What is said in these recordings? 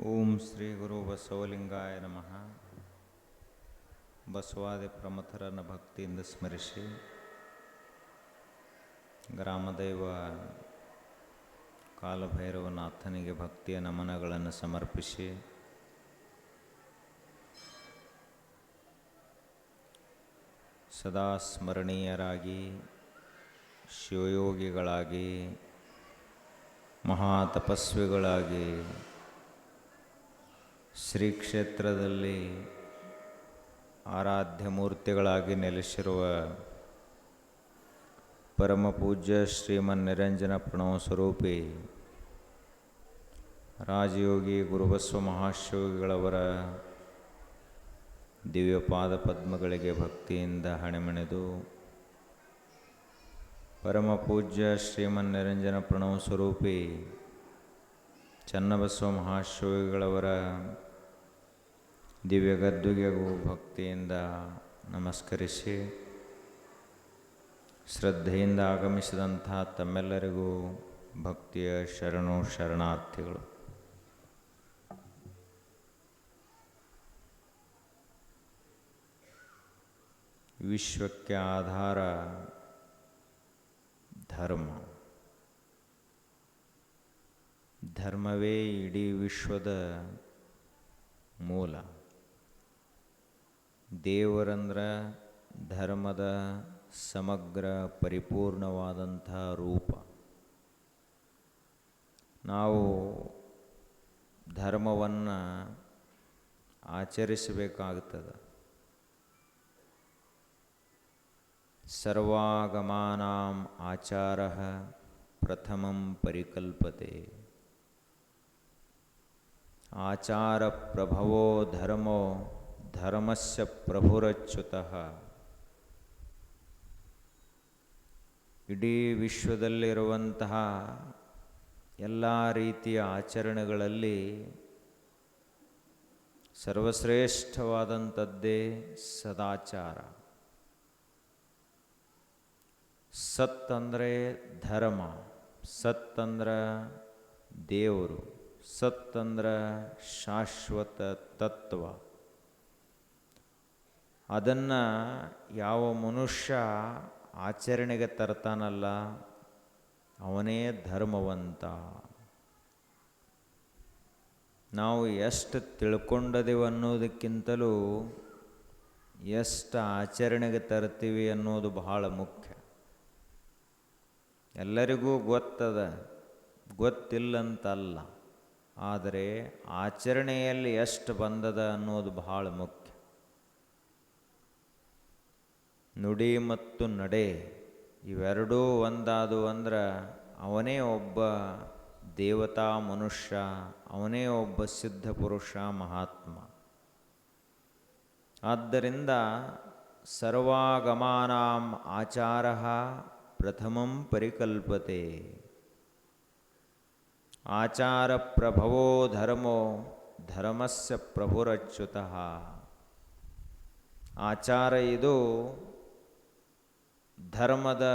ಓಂ ಶ್ರೀ ಗುರು ಬಸವಲಿಂಗಾಯ ನಮಃ. ಬಸವಾದಿ ಪ್ರಮಥರನ್ನು ಭಕ್ತಿಯಿಂದ ಸ್ಮರಿಸಿ ಗ್ರಾಮದೈವ ಕಾಲಭೈರವನಾಥನಿಗೆ ಭಕ್ತಿಯ ನಮನಗಳನ್ನು ಸಮರ್ಪಿಸಿ ಸದಾ ಸ್ಮರಣೀಯರಾಗಿ ಶಿವಯೋಗಿಗಳಾಗಿ ಮಹಾತಪಸ್ವಿಗಳಾಗಿ ಶ್ರೀ ಕ್ಷೇತ್ರದಲ್ಲಿ ಆರಾಧ್ಯ ಮೂರ್ತಿಗಳಾಗಿ ನೆಲೆಸಿರುವ ಪರಮಪೂಜ್ಯ ಶ್ರೀಮನ್ ನಿರಂಜನ ಪ್ರಣವ ಸ್ವರೂಪಿ ರಾಜಯೋಗಿ ಗುರುಬಸವ ಮಹಾಶಿವಗಳವರ ದಿವ್ಯಪಾದ ಪದ್ಮಗಳಿಗೆ ಭಕ್ತಿಯಿಂದ ಹಣೆಮಣೆದು ಪರಮಪೂಜ್ಯ ಶ್ರೀಮನ್ ನಿರಂಜನ ಪ್ರಣವ ಸ್ವರೂಪಿ ಚನ್ನಬಸವ ಮಹಾಶಿವಗಳವರ ದಿವ್ಯ ಗದ್ದುಗೆಗೂ ಭಕ್ತಿಯಿಂದ ನಮಸ್ಕರಿಸಿ ಶ್ರದ್ಧೆಯಿಂದ ಆಗಮಿಸಿದಂಥ ತಮ್ಮೆಲ್ಲರಿಗೂ ಭಕ್ತಿಯ ಶರಣಾರ್ಥಿಗಳು. ವಿಶ್ವಕ್ಕೆ ಆಧಾರ ಧರ್ಮ. ಧರ್ಮವೇ ಇಡೀ ವಿಶ್ವದ ಮೂಲ. ದೇವರಂದ್ರೆ ಧರ್ಮದ ಸಮಗ್ರ ಪರಿಪೂರ್ಣವಾದಂಥ ರೂಪ. ನಾವು ಧರ್ಮವನ್ನು ಆಚರಿಸಬೇಕಾಗುತ್ತದೆ. ಸರ್ವಾಗಮಾನಾಂ ಆಚಾರಃ ಪ್ರಥಮಂ ಪರಿಕಲ್ಪತೆ. ಆಚಾರ ಪ್ರಭವೋ ಧರ್ಮೋ ಧರ್ಮಸ್ಯ ಪ್ರಭುರಚ್ಯುತಃ. ಇಡೀ ವಿಶ್ವದಲ್ಲಿರುವಂತಹ ಎಲ್ಲ ರೀತಿಯ ಆಚರಣೆಗಳಲ್ಲಿ ಸರ್ವಶ್ರೇಷ್ಠವಾದಂಥದ್ದೇ ಸದಾಚಾರ. ಸತ್ ಅಂದರೆ ಧರ್ಮ, ಸತ್ ಅಂದ್ರೆ ದೇವರು, ಸತ್ ಅಂದ್ರೆ ಶಾಶ್ವತ ತತ್ವ. ಅದನ್ನು ಯಾವ ಮನುಷ್ಯ ಆಚರಣೆಗೆ ತರ್ತಾನಲ್ಲ ಅವನೇ ಧರ್ಮವಂತ. ನಾವು ಎಷ್ಟು ತಿಳ್ಕೊಂಡದೇವು ಅನ್ನೋದಕ್ಕಿಂತಲೂ ಎಷ್ಟು ಆಚರಣೆಗೆ ತರ್ತೀವಿ ಅನ್ನೋದು ಬಹಳ ಮುಖ್ಯ. ಎಲ್ಲರಿಗೂ ಗೊತ್ತಿಲ್ಲಂತಲ್ಲ, ಆದರೆ ಆಚರಣೆಯಲ್ಲಿ ಎಷ್ಟು ಬಂದದ ಅನ್ನೋದು ಬಹಳ ಮುಖ್ಯ. ನುಡಿ ಮತ್ತು ನಡೆ ಇವೆರಡೂ ಒಂದಾದು ಅಂದ್ರೆ ಅವನೇ ಒಬ್ಬ ದೇವತಾ ಮನುಷ್ಯ, ಅವನೇ ಒಬ್ಬ ಸಿದ್ಧ ಪುರುಷ ಮಹಾತ್ಮ. ಆದ್ದರಿಂದ ಸರ್ವಾಗಮಾನಾಂ ಆಚಾರಃ ಪ್ರಥಮಂ ಪರಿಕಲ್ಪತೆ. ಆಚಾರ ಪ್ರಭವೋ ಧರ್ಮೋ ಧರ್ಮಸ್ಯ ಪ್ರಭುರಚ್ಯುತಃ. ಆಚಾರ ಇದು ಧರ್ಮದ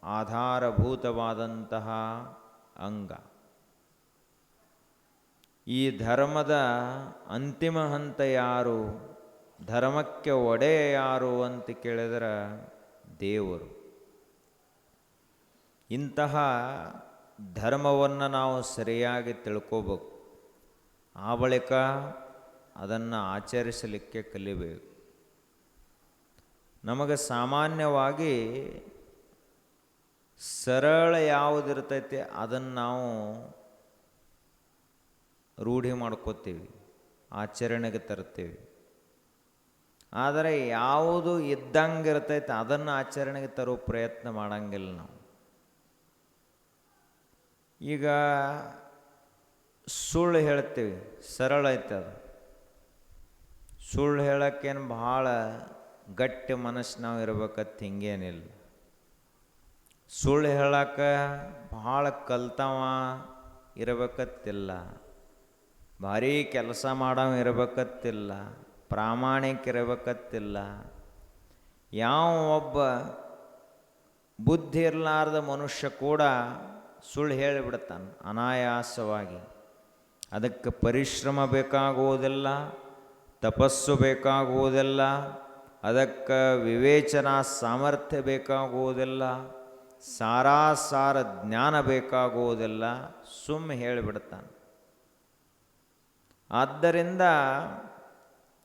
ಆಧಾರಭೂತವಾದಂತಹ ಅಂಗ. ಈ ಧರ್ಮದ ಅಂತಿಮ ಹಂತ ಯಾರು, ಧರ್ಮಕ್ಕೆ ಒಡೆಯ ಯಾರು ಅಂತ ಕೇಳಿದರೆ ದೇವರು. ಇಂತಹ ಧರ್ಮವನ್ನು ನಾವು ಸರಿಯಾಗಿ ತಿಳ್ಕೋಬೇಕು. ಆ ಬಳಿಕ ಅದನ್ನು ಆಚರಿಸಲಿಕ್ಕೆ ಕಲಿಬೇಕು. ನಮಗೆ ಸಾಮಾನ್ಯವಾಗಿ ಸರಳ ಯಾವುದಿರ್ತೈತೆ ಅದನ್ನು ನಾವು ರೂಢಿ ಮಾಡ್ಕೋತೀವಿ, ಆಚರಣೆಗೆ ತರ್ತೀವಿ. ಆದರೆ ಯಾವುದು ಇದ್ದಂಗೆ ಇರ್ತೈತೆ ಅದನ್ನು ಆಚರಣೆಗೆ ತರೋ ಪ್ರಯತ್ನ ಮಾಡಂಗಿಲ್ಲ ನಾವು. ಈಗ ಸುಳ್ಳು ಹೇಳ್ತೀವಿ, ಸರಳ ಐತೆ ಅದು. ಸುಳ್ಳು ಹೇಳೋಕ್ಕೇನು ಭಾಳ ಗಟ್ಟಿ ಮನಸ್ಸು ನಾವು ಇರ್ಬೇಕಂತ ಹಿಂಗೇನಿಲ್ಲ. ಸುಳ್ಳು ಹೇಳಕ್ಕೆ ಭಾಳ ಕಲ್ತವ ಇರಬೇಕತ್ತಿಲ್ಲ, ಭಾರೀ ಕೆಲಸ ಮಾಡವ ಇರಬೇಕತ್ತಿಲ್ಲ, ಪ್ರಾಮಾಣಿಕ ಇರಬೇಕತ್ತಿಲ್ಲ. ಯಾವ ಒಬ್ಬ ಬುದ್ಧಿ ಇರಲಾರ್ದ ಮನುಷ್ಯ ಕೂಡ ಸುಳ್ಳು ಹೇಳಿಬಿಡ್ತಾನೆ ಅನಾಯಾಸವಾಗಿ. ಅದಕ್ಕೆ ಪರಿಶ್ರಮ ಬೇಕಾಗುವುದಿಲ್ಲ, ತಪಸ್ಸು ಬೇಕಾಗುವುದಿಲ್ಲ, ಅದಕ್ಕೆ ವಿವೇಚನಾ ಸಾಮರ್ಥ್ಯ ಬೇಕಾಗುವುದಿಲ್ಲ, ಸಾರಾಸಾರ ಜ್ಞಾನ ಬೇಕಾಗುವುದಿಲ್ಲ, ಸುಮ್ಮ ಹೇಳಿಬಿಡ್ತಾನೆ. ಆದ್ದರಿಂದ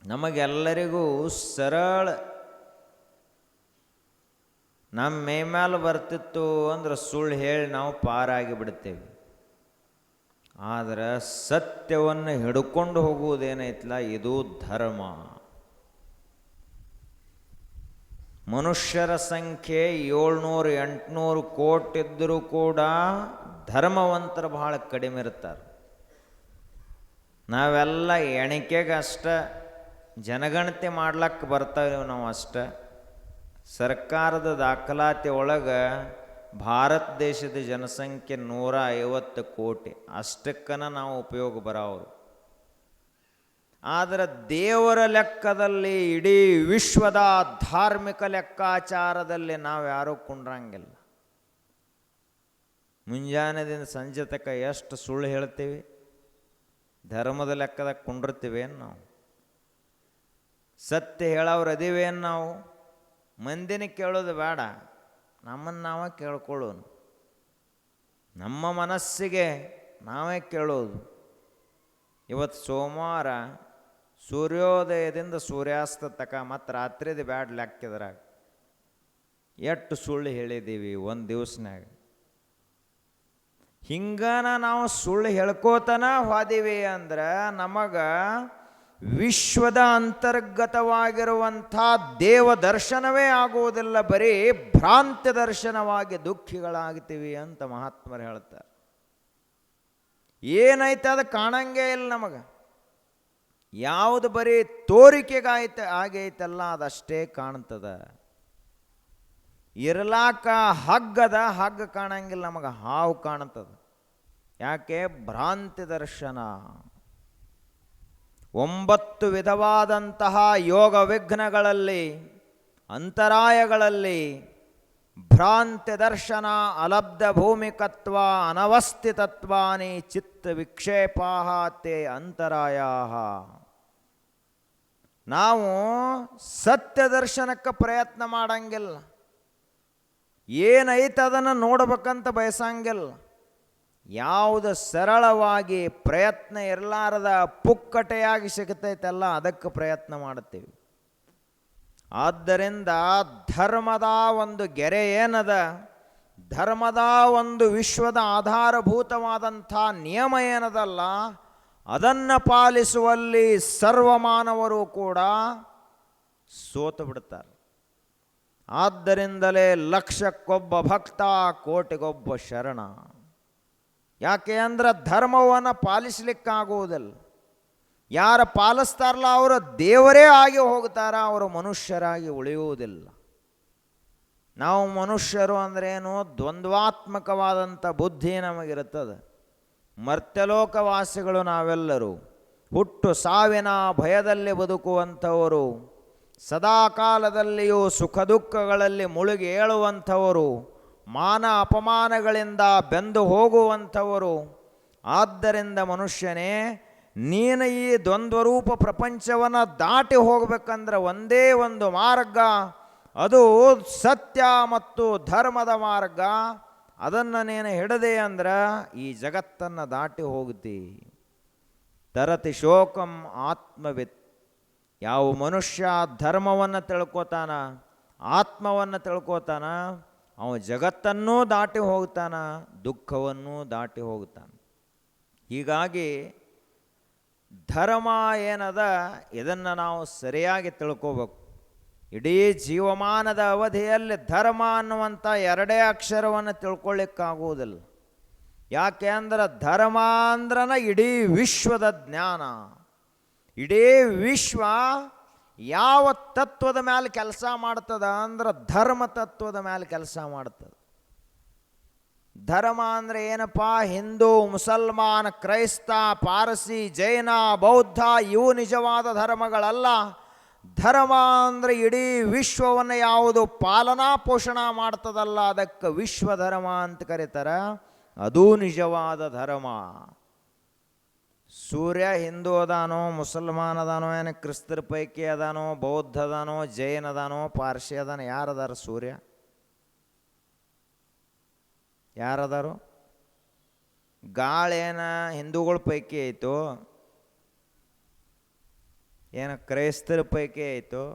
ನಮಗೆಲ್ಲರಿಗೂ ಸರಳ ನಮ್ಮ ಮೈ ಮೇಲೆ ಬರ್ತಿತ್ತು ಅಂದ್ರೆ ಸುಳ್ಳು ಹೇಳಿ ನಾವು ಪಾರಾಗಿ ಬಿಡ್ತೇವೆ. ಆದರೆ ಸತ್ಯವನ್ನು ಹಿಡ್ಕೊಂಡು ಹೋಗುವುದೇನೈತಲ್ಲ, ಇದು ಧರ್ಮ. ಮನುಷ್ಯರ ಸಂಖ್ಯೆ 700-800 ಕೋಟಿ ಇದ್ದರೂ ಕೂಡ ಧರ್ಮವಂತರು ಬಹಳ ಕಡಿಮೆ ಇರ್ತಾರೆ. ನಾವೆಲ್ಲ ಎಣಿಕೆಗೆ ಅಷ್ಟ, ಜನಗಣತಿ ಮಾಡ್ಲಕ್ಕೆ ಬರ್ತಾವೆ ನಾವು ಅಷ್ಟೆ. ಸರ್ಕಾರದ ದಾಖಲಾತಿ ಒಳಗೆ ಭಾರತ ದೇಶದ ಜನಸಂಖ್ಯೆ 150 ಕೋಟಿ, ಅಷ್ಟಕ್ಕನ ನಾವು ಉಪಯೋಗ ಬರೋರು. ಆದರೆ ದೇವರ ಲೆಕ್ಕದಲ್ಲಿ, ಇಡೀ ವಿಶ್ವದ ಧಾರ್ಮಿಕ ಲೆಕ್ಕಾಚಾರದಲ್ಲಿ ನಾವು ಯಾರೂ ಕುಂಡ್ರಂಗಿಲ್ಲ. ಮುಂಜಾನೆದಿಂದ ಸಂಜೆ ತನಕ ಎಷ್ಟು ಸುಳ್ಳು ಹೇಳ್ತೀವಿ, ಧರ್ಮದ ಲೆಕ್ಕದಾಗ ಕುಂಡಿರ್ತೀವೇನು ನಾವು? ಸತ್ಯ ಹೇಳೋರು ಅದೀವೇನು ನಾವು? ಮಂದಿನ ಕೇಳೋದು ಬೇಡ, ನಮ್ಮನ್ನು ನಾವೇ ಕೇಳ್ಕೊಳ್ಳೋನು. ನಮ್ಮ ಮನಸ್ಸಿಗೆ ನಾವೇ ಕೇಳೋದು. ಇವತ್ತು ಸೋಮವಾರ ಸೂರ್ಯೋದಯದಿಂದ ಸೂರ್ಯಾಸ್ತ ತಕ ಮತ್ತು ರಾತ್ರಿದು ಬ್ಯಾಡ್ ಲೆಕ್ಕದ್ರಾಗ ಎಷ್ಟು ಸುಳ್ಳು ಹೇಳಿದ್ದೀವಿ ಒಂದು ದಿವಸನಾಗ. ಹಿಂಗನ ನಾವು ಸುಳ್ಳು ಹೇಳ್ಕೋತನ ಹೋದೀವಿ ಅಂದ್ರೆ ನಮಗೆ ವಿಶ್ವದ ಅಂತರ್ಗತವಾಗಿರುವಂಥ ದೇವ ದರ್ಶನವೇ ಆಗುವುದಿಲ್ಲ, ಬರೀ ಭ್ರಾಂತಿ ದರ್ಶನವಾಗಿ ದುಃಖಿಗಳಾಗ್ತೀವಿ ಅಂತ ಮಹಾತ್ಮರು ಹೇಳ್ತಾರೆ. ಏನೈತೆ ಅದು ಕಾಣಂಗೇ ಇಲ್ಲ ನಮಗೆ. ಯಾವುದು ಬರೀ ಆಗೈತಲ್ಲ ಅದಷ್ಟೇ ಕಾಣ್ತದ. ಇರ್ಲಾಕ ಹಗ್ಗ ಕಾಣಂಗಿಲ್ಲ ನಮಗೆ, ಹಾವು ಕಾಣ್ತದ. ಯಾಕೆ? ಭ್ರಾಂತಿ ದರ್ಶನ. 9 ವಿಧವಾದಂತಹ ಯೋಗ ವಿಘ್ನಗಳಲ್ಲಿ, ಅಂತರಾಯಗಳಲ್ಲಿ ಭ್ರಾಂತಿ ದರ್ಶನ, ಅಲಬ್ಧ ಭೂಮಿಕತ್ವ, ಅನವಸ್ಥಿತತ್ವಾನಿ ಚಿತ್ತ ವಿಕ್ಷೇಪಾಹ ತೇ ಅಂತರಾಯಾಹ. ನಾವು ಸತ್ಯ ದರ್ಶನಕ್ಕೆ ಪ್ರಯತ್ನ ಮಾಡಂಗಿಲ್ಲ, ಏನೈತೆ ಅದನ್ನು ನೋಡ್ಬೇಕಂತ ಬಯಸಂಗಿಲ್ಲ. ಯಾವುದು ಸರಳವಾಗಿ ಪ್ರಯತ್ನ ಇರಲಾರದ ಪುಕ್ಕಟೆಯಾಗಿ ಸಿಗುತ್ತೈತಲ್ಲ ಅದಕ್ಕೆ ಪ್ರಯತ್ನ ಮಾಡುತ್ತೀವಿ. ಆದ್ದರಿಂದ ಧರ್ಮದ ಒಂದು ಗೆರೆ ಏನದ, ಧರ್ಮದ ಒಂದು ವಿಶ್ವದ ಆಧಾರಭೂತವಾದಂಥ ನಿಯಮ ಏನದಲ್ಲ, ಅದನ್ನು ಪಾಲಿಸುವಲ್ಲಿ ಸರ್ವಮಾನವರು ಕೂಡ ಸೋತು ಬಿಡ್ತಾರೆ. ಆದ್ದರಿಂದಲೇ ಲಕ್ಷಕ್ಕೊಬ್ಬ ಭಕ್ತ, ಕೋಟಿಗೊಬ್ಬ ಶರಣ. ಯಾಕೆ ಅಂದ್ರೆ ಧರ್ಮವನ್ನು ಪಾಲಿಸಲಿಕ್ಕಾಗುವುದಿಲ್ಲ. ಯಾರು ಪಾಲಿಸ್ತಾರಲ್ಲ ಅವರು ದೇವರೇ ಆಗಿ ಹೋಗ್ತಾರ, ಅವರು ಮನುಷ್ಯರಾಗಿ ಉಳಿಯುವುದಿಲ್ಲ. ನಾವು ಮನುಷ್ಯರು ಅಂದ್ರೇನು, ದ್ವಂದ್ವಾತ್ಮಕವಾದಂಥ ಬುದ್ಧಿ ನಮಗಿರುತ್ತದೆ. ಮರ್ತ್ಯಲೋಕವಾಸಿಗಳು ನಾವೆಲ್ಲರೂ ಹುಟ್ಟು ಸಾವಿನ ಭಯದಲ್ಲಿ ಬದುಕುವಂಥವರು, ಸದಾ ಕಾಲದಲ್ಲಿಯೂ ಸುಖ ದುಃಖಗಳಲ್ಲಿ ಮುಳುಗಿ ಏಳುವಂಥವರು, ಮಾನ ಅಪಮಾನಗಳಿಂದ ಬೆಂದು ಹೋಗುವಂಥವರು. ಆದ್ದರಿಂದ ಮನುಷ್ಯನೇ, ನೀನು ಈ ದ್ವಂದ್ವರೂಪ ಪ್ರಪಂಚವನ್ನು ದಾಟಿ ಹೋಗಬೇಕಂದ್ರೆ ಒಂದೇ ಒಂದು ಮಾರ್ಗ, ಅದು ಸತ್ಯ ಮತ್ತು ಧರ್ಮದ ಮಾರ್ಗ. ಅದನ್ನು ನೀನು ಹಿಡದೆ ಅಂದ್ರೆ ಈ ಜಗತ್ತನ್ನು ದಾಟಿ ಹೋಗ್ತಿ. ತರತಿ ಶೋಕಂ ಆತ್ಮವಿತ್. ಯಾವ ಮನುಷ್ಯ ಧರ್ಮವನ್ನು ತಿಳ್ಕೋತಾನ, ಆತ್ಮವನ್ನು ತಿಳ್ಕೋತಾನ, ಅವ ಜಗತ್ತನ್ನೂ ದಾಟಿ ಹೋಗ್ತಾನ, ದುಃಖವನ್ನೂ ದಾಟಿ ಹೋಗ್ತಾನೆ. ಹೀಗಾಗಿ ಧರ್ಮ ಏನದ ಇದನ್ನು ನಾವು ಸರಿಯಾಗಿ ತಿಳ್ಕೋಬೇಕು. ಇಡೀ ಜೀವಮಾನದ ಅವಧಿಯಲ್ಲಿ ಧರ್ಮ ಅನ್ನುವಂಥ 2 ಅಕ್ಷರವನ್ನು ತಿಳ್ಕೊಳ್ಳಿಕ್ಕಾಗುವುದಿಲ್ಲ. ಯಾಕೆ ಅಂದ್ರೆ ಧರ್ಮ ಅಂದ್ರನ ಇಡೀ ವಿಶ್ವದ ಜ್ಞಾನ. ಇಡೀ ವಿಶ್ವ ಯಾವ ತತ್ವದ ಮೇಲೆ ಕೆಲಸ ಮಾಡ್ತದ ಅಂದ್ರೆ ಧರ್ಮ ತತ್ವದ ಮೇಲೆ ಕೆಲಸ ಮಾಡ್ತದೆ. ಧರ್ಮ ಅಂದರೆ ಏನಪ್ಪ? ಹಿಂದೂ, ಮುಸಲ್ಮಾನ್, ಕ್ರೈಸ್ತ, ಪಾರಸಿ, ಜೈನ, ಬೌದ್ಧ ಇವು ನಿಜವಾದ ಧರ್ಮಗಳಲ್ಲ. ಧರ್ಮ ಅಂದರೆ ಇಡೀ ವಿಶ್ವವನ್ನು ಯಾವುದು ಪಾಲನಾ ಪೋಷಣ ಮಾಡ್ತದಲ್ಲ ಅದಕ್ಕೆ ವಿಶ್ವಧರ್ಮ ಅಂತ ಕರೀತಾರೆ. ಅದೂ ನಿಜವಾದ ಧರ್ಮ. ಸೂರ್ಯ ಹಿಂದೂ ಅದಾನೋ, ಮುಸಲ್ಮಾನ್ ಅದಾನೋ, ಏನು ಕ್ರಿಸ್ತರ ಪೈಕಿ ಅದಾನೋ, ಬೌದ್ಧ ಅದಾನೋ, ಜೈನ್ ಅದಾನೋ, ಪಾರ್ಸಿ ಅದಾನೋ? ಯಾರದಾರ ಸೂರ್ಯ? ಯಾರದಾರು? ಗಾಳೇನ ಹಿಂದೂಗಳ ಪೈಕಿ ಐತೋ, ಏನು ಕ್ರೈಸ್ತರ ಪೈಕಿ ಐತೋ?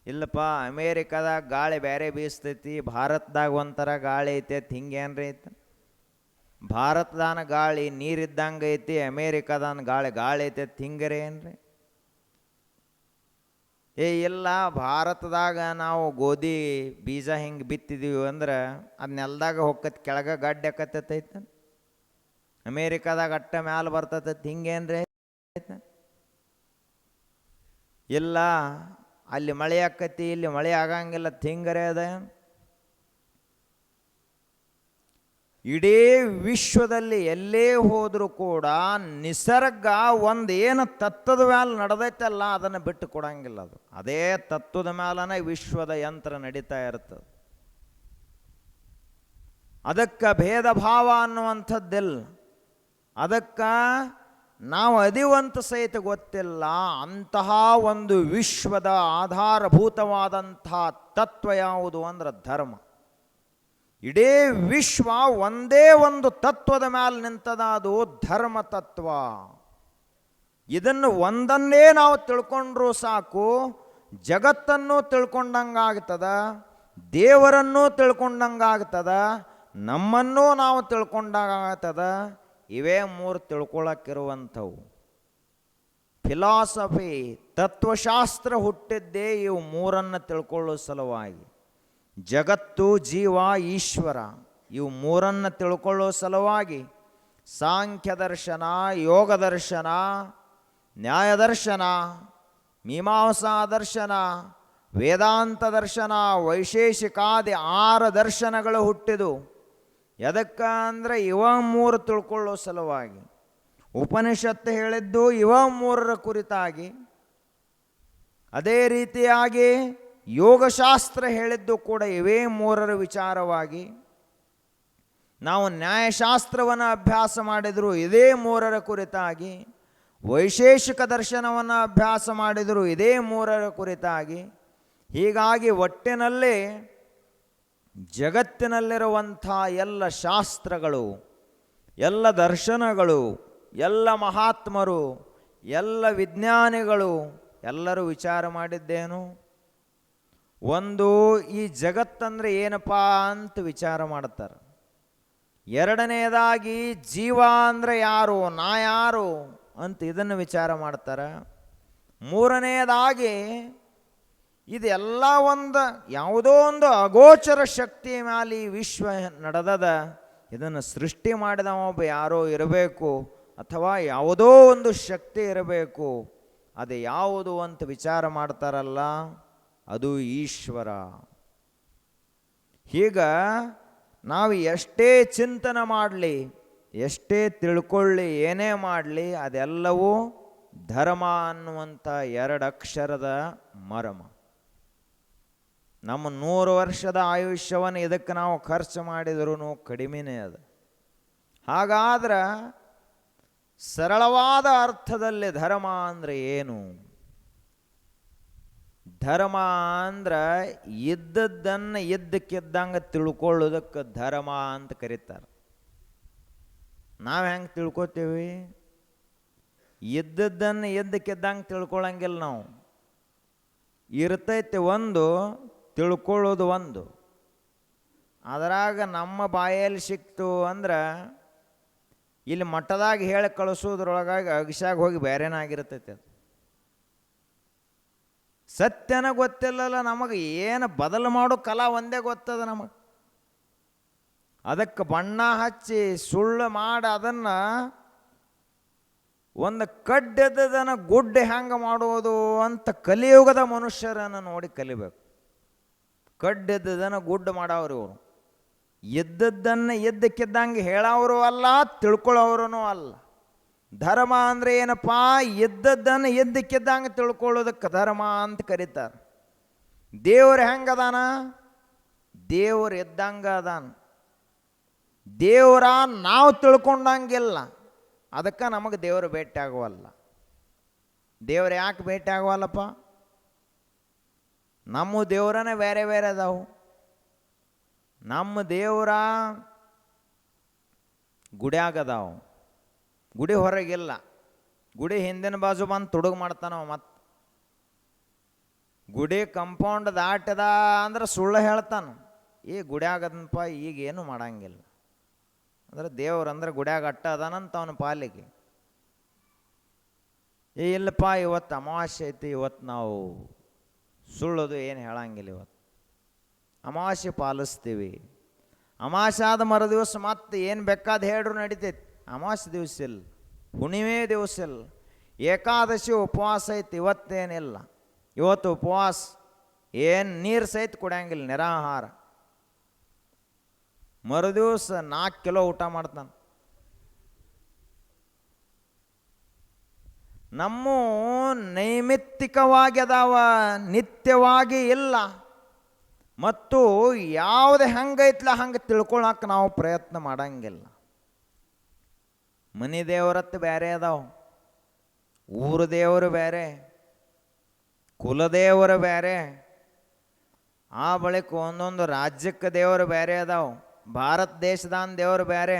ಇಲ್ಲಪ್ಪ, ಅಮೇರಿಕಾದಾಗ ಗಾಳಿ ಬೇರೆ ಬೀಸ್ತೈತಿ, ಭಾರತದಾಗ ಒಂಥರ ಗಾಳಿ ಐತೈತಿ, ಹಿಂಗೇನ್ರಿ ಐತೆ? ಭಾರತದಾನ ಗಾಳಿ ನೀರಿದ್ದಂಗೆ ಐತಿ, ಅಮೇರಿಕಾದಾನ ಗಾಳಿ ಐತೈತಿ, ಹಿಂಗರೇ ಏನ್ರಿ? ಇಲ್ಲ, ಭಾರತದಾಗ ನಾವು ಗೋಧಿ ಬೀಜ ಹಿಂಗೆ ಬಿತ್ತಿದೀವಿ ಅಂದ್ರೆ ಅದು ನೆಲದಾಗ ಹೊಕ್ಕತ್, ಕೆಳಗೆ ಗಡ್ಡೆ ಆಕತ್ತೈತೆ. ಅಮೇರಿಕಾದಾಗ ಅಟ್ಟ ಮ್ಯಾಲ ಬರ್ತೈತಿ, ಹಿಂಗೇನ್ರಿ? ಇಲ್ಲ, ಅಲ್ಲಿ ಮಳೆ ಆಕತಿ, ಇಲ್ಲಿ ಮಳೆ ಆಗಂಗಿಲ್ಲ, ಹಿಂಗರೇ ಅದ. ಇಡೀ ವಿಶ್ವದಲ್ಲಿ ಎಲ್ಲೇ ಹೋದರೂ ಕೂಡ ನಿಸರ್ಗ ಏನು ತತ್ವದ ಮ್ಯಾಲ ನಡೆದೈತಲ್ಲ ಅದನ್ನು ಬಿಟ್ಟು ಕೊಡಂಗಿಲ್ಲ. ಅದು ಅದೇ ತತ್ವದ ಮ್ಯಾಲನೇ ವಿಶ್ವದ ಯಂತ್ರ ನಡೀತಾ ಇರ್ತದೆ. ಅದಕ್ಕೆ ಭೇದ ಭಾವ ಅನ್ನುವಂಥದ್ದಿಲ್ಲ. ಅದಕ್ಕೆ ನಾವು ಅದಿವಂತ ಸಹಿತ ಗೊತ್ತಿಲ್ಲ. ಅಂತಹ ಒಂದು ವಿಶ್ವದ ಆಧಾರಭೂತವಾದಂತಹ ತತ್ವ ಯಾವುದು ಅಂದ್ರೆ ಧರ್ಮ. ಇಡೀ ವಿಶ್ವ ಒಂದೇ ಒಂದು ತತ್ವದ ಮೇಲೆ ನಿಂತದ, ಅದು ಧರ್ಮ ತತ್ವ. ಇದನ್ನು ಒಂದನ್ನೇ ನಾವು ತಿಳ್ಕೊಂಡ್ರೂ ಸಾಕು, ಜಗತ್ತನ್ನು ತಿಳ್ಕೊಂಡಂಗಾಗ್ತದ, ದೇವರನ್ನೂ ತಿಳ್ಕೊಂಡಂಗಾಗ್ತದ, ನಮ್ಮನ್ನೂ ನಾವು ತಿಳ್ಕೊಂಡಾಗ್ತದ. ಇವೇ ಮೂರು ತಿಳ್ಕೊಳ್ಳೋಕ್ಕಿರುವಂಥವು. ಫಿಲಾಸಫಿ, ತತ್ವಶಾಸ್ತ್ರ ಹುಟ್ಟಿದ್ದೇ ಇವು ಮೂರನ್ನು ತಿಳ್ಕೊಳ್ಳೋ ಸಲುವಾಗಿ. ಜಗತ್ತು, ಜೀವ, ಈಶ್ವರ, ಇವು ಮೂರನ್ನು ತಿಳ್ಕೊಳ್ಳೋ ಸಲುವಾಗಿ ಸಾಂಖ್ಯ ದರ್ಶನ, ಯೋಗ ದರ್ಶನ, ನ್ಯಾಯ ದರ್ಶನ, ಮೀಮಾಂಸಾ ದರ್ಶನ, ವೇದಾಂತ ದರ್ಶನ, ವೈಶೇಷಿಕಾದಿ 6 ದರ್ಶನಗಳು ಹುಟ್ಟಿದು. ಎದಕ್ಕೆ ಅಂದರೆ ಇವ ಮೂರು ತಿಳ್ಕೊಳ್ಳೋ ಸಲುವಾಗಿ. ಉಪನಿಷತ್ತು ಹೇಳಿದ್ದು ಇವ ಮೂರರ ಕುರಿತಾಗಿ. ಅದೇ ರೀತಿಯಾಗಿ ಯೋಗಶಾಸ್ತ್ರ ಹೇಳಿದ್ದು ಕೂಡ ಇವೇ ಮೂರರ ವಿಚಾರವಾಗಿ. ನಾವು ನ್ಯಾಯಶಾಸ್ತ್ರವನ್ನು ಅಭ್ಯಾಸ ಮಾಡಿದರೂ ಇದೇ ಮೂರರ ಕುರಿತಾಗಿ. ವೈಶೇಷಿಕ ದರ್ಶನವನ್ನು ಅಭ್ಯಾಸ ಮಾಡಿದರೂ ಇದೇ ಮೂರರ ಕುರಿತಾಗಿ. ಹೀಗಾಗಿ ಒಟ್ಟಿನಲ್ಲಿ ಜಗತ್ತಿನಲ್ಲಿರುವಂಥ ಎಲ್ಲ ಶಾಸ್ತ್ರಗಳು, ಎಲ್ಲ ದರ್ಶನಗಳು, ಎಲ್ಲ ಮಹಾತ್ಮರು, ಎಲ್ಲ ವಿಜ್ಞಾನಿಗಳು ಎಲ್ಲರೂ ವಿಚಾರ ಮಾಡಿದ್ದೇನು? ಒಂದು, ಈ ಜಗತ್ತಂದರೆ ಏನಪ್ಪ ಅಂತ ವಿಚಾರ ಮಾಡ್ತಾರೆ. ಎರಡನೆಯದಾಗಿ ಜೀವ ಅಂದರೆ ಯಾರು, ನಾ ಯಾರು ಅಂತ ಇದನ್ನು ವಿಚಾರ ಮಾಡ್ತಾರೆ. ಮೂರನೆಯದಾಗಿ ಇದೆಲ್ಲ ಯಾವುದೋ ಒಂದು ಅಗೋಚರ ಶಕ್ತಿಯ ಮೇಲೆ ಈ ವಿಶ್ವ ನಡೆದದ, ಇದನ್ನು ಸೃಷ್ಟಿ ಮಾಡಿದವ ಒಬ್ಬ ಯಾರೋ ಇರಬೇಕು, ಅಥವಾ ಯಾವುದೋ ಒಂದು ಶಕ್ತಿ ಇರಬೇಕು. ಅದು ಯಾವುದು ಅಂತ ವಿಚಾರ ಮಾಡ್ತಾರಲ್ಲ, ಅದು ಈಶ್ವರ. ಹೀಗ ನಾವು ಎಷ್ಟೇ ಚಿಂತನೆ ಮಾಡಲಿ, ಎಷ್ಟೇ ತಿಳ್ಕೊಳ್ಳಿ, ಏನೇ ಮಾಡಲಿ, ಅದೆಲ್ಲವೂ ಧರ್ಮ ಅನ್ನುವಂಥ 2 ಅಕ್ಷರದ ಮರ್ಮ. ನಮ್ಮ 100 ವರ್ಷದ ಆಯುಷ್ಯವನ್ನು ಇದಕ್ಕೆ ನಾವು ಖರ್ಚು ಮಾಡಿದ್ರೂ ಕಡಿಮೆನೇ ಅದು. ಹಾಗಾದ್ರೆ ಸರಳವಾದ ಅರ್ಥದಲ್ಲಿ ಧರ್ಮ ಅಂದರೆ ಏನು? ಧರ್ಮ ಅಂದ್ರೆ ಇದ್ದದ್ದನ್ನು ಇದ್ದಕ್ಕಿದ್ದಂಗೆ ತಿಳ್ಕೊಳ್ಳೋದಕ್ಕೆ ಧರ್ಮ ಅಂತ ಕರೀತಾರೆ. ನಾವು ಹೆಂಗೆ ತಿಳ್ಕೊತೀವಿ? ಇದ್ದದ್ದನ್ನು ಇದ್ದಕ್ಕಿದ್ದಂಗೆ ತಿಳ್ಕೊಳ್ಳಂಗಿಲ್ಲ ನಾವು. ಇರ್ತೈತೆ ಒಂದು, ತಿಳ್ಕೊಳ್ಳೋದು ಒಂದು. ಅದರಾಗ ನಮ್ಮ ಬಾಯಲ್ಲಿ ಸಿಕ್ತು ಅಂದ್ರೆ ಇಲ್ಲಿ ಮಠದಾಗ ಹೇಳಿ ಕಳಿಸೋದ್ರೊಳಗಾಗಿ ಅಗಶ್ಯಾಗ ಹೋಗಿ ಬೇರೆನಾಗಿರ್ತೈತೆ. ಅದು ಸತ್ಯನ ಗೊತ್ತಿಲ್ಲಲ್ಲ ನಮಗೆ. ಏನು ಬದಲು ಮಾಡೋ ಕಲಾ ಒಂದೇ ಗೊತ್ತದ ನಮಗೆ. ಅದಕ್ಕೆ ಬಣ್ಣ ಹಚ್ಚಿ ಸುಳ್ಳು ಮಾಡಿ ಅದನ್ನು ಒಂದು ಕಡ್ಡೆದನ ಗುಡ್ಡೆ ಹೆಂಗೆ ಮಾಡೋದು ಅಂತ ಕಲಿಯುಗದ ಮನುಷ್ಯರನ್ನು ನೋಡಿ ಕಲಿಬೇಕು. ಕಡ್ಡೆದ್ದದನ್ನು ಗುಡ್ಡ ಮಾಡವ್ರು ಇವರು. ಇದ್ದದ್ದನ್ನು ಇದ್ದಕ್ಕಿದ್ದಂಗೆ ಹೇಳೋರು ಅಲ್ಲ, ತಿಳ್ಕೊಳ್ಳೋರು ಅಲ್ಲ. ಧರ್ಮ ಅಂದರೆ ಏನಪ್ಪ? ಇದ್ದದ್ದನ್ನು ಇದ್ದಕ್ಕಿದ್ದಂಗೆ ತಿಳ್ಕೊಳ್ಳೋದಕ್ಕೆ ಧರ್ಮ ಅಂತ ಕರೀತಾರೆ. ದೇವರು ಹೆಂಗದಾನ? ದೇವರು ಇದ್ದಂಗೆ ಅದಾನ. ದೇವರ ನಾವು ತಿಳ್ಕೊಂಡಂಗಿಲ್ಲ. ಅದಕ್ಕೆ ನಮಗೆ ದೇವರು ಭೇಟಿ ಆಗುವಲ್ಲ. ದೇವ್ರು ಯಾಕೆ ಭೇಟಿ ಆಗುವಲ್ಲಪ್ಪ? ನಮ್ಮ ದೇವ್ರನೇ ಬೇರೆ ಬೇರೆ ಅದಾವು. ನಮ್ಮ ದೇವರ ಗುಡಿಯಾಗದಾವು, ಗುಡಿ ಹೊರಗಿಲ್ಲ. ಗುಡಿ ಹಿಂದಿನ ಬಾಜು ಬಂದು ತುಡುಗು ಮಾಡ್ತಾನವ. ಮತ್ತು ಗುಡಿ ಕಂಪೌಂಡ್ ದಾಟದ ಅಂದ್ರೆ ಸುಳ್ಳು ಹೇಳ್ತಾನ. ಈ ಗುಡಿಯಾಗದನಪ್ಪ, ಈಗೇನು ಮಾಡಂಗಿಲ್ಲ. ಅಂದ್ರೆ ದೇವ್ರಂದ್ರೆ ಗುಡಿಯಾಗ ಅಟ್ಟ ಅದಾನಂತ ಅವನ ಪಾಲಿಗೆ. ಇಲ್ಲಪ್ಪ ಇವತ್ತು ಅಮಾವಾಸ್ಯೆ ಐತಿ, ಇವತ್ತು ನಾವು ಸುಳ್ಳೋದು ಏನು ಹೇಳಂಗಿಲ್ಲ. ಇವತ್ತು ಅಮಾವಾಸ್ಯೆ ಪಾಲಿಸ್ತೀವಿ. ಅಮಾವಾಸ್ಯೆ ಆದ ಮರು ದಿವಸ ಮತ್ತೆ ಏನು ಬೇಕಾದ ಹೇಳ್ರು ನಡಿತೈತಿ. ಅಮಾವಾಸ್ಯೆ ದಿವಸ ಇಲ್ಲ, ಹುಣ್ಣಿಮೆ ದಿವಸ ಇಲ್ಲ, ಏಕಾದಶಿ ಉಪವಾಸ ಐತಿ. ಇವತ್ತೇನಿಲ್ಲ, ಇವತ್ತು ಉಪವಾಸ. ಏನು ನೀರು ಸಹಿತ ಕುಡಿಯಂಗಿಲ್ಲ, ನಿರಾಹಾರ. ಮರು ದಿವಸ 4 ಕಿಲೋ ಊಟ ಮಾಡ್ತಾನೆ. ನಮ್ಮ ನೈಮಿತ್ತಿಕವಾಗಿ ಅದಾವ, ನಿತ್ಯವಾಗಿ ಇಲ್ಲ. ಮತ್ತು ಯಾವುದೇ ಹಂಗೈತ್ಲ ಹಂಗೆ ತಿಳ್ಕೊಳಕ್ಕೆ ನಾವು ಪ್ರಯತ್ನ ಮಾಡಂಗಿಲ್ಲ. ಮನೆ ದೇವರತ್ತು ಬೇರೆ ಅದಾವ, ಊರು ದೇವರು ಬೇರೆ, ಕುಲದೇವರು ಬೇರೆ, ಆ ಬಳಿಕ ಒಂದೊಂದು ರಾಜ್ಯಕ್ಕೆ ದೇವರು ಬೇರೆ ಅದಾವ. ಭಾರತ ದೇಶದಾನ ದೇವರು ಬೇರೆ,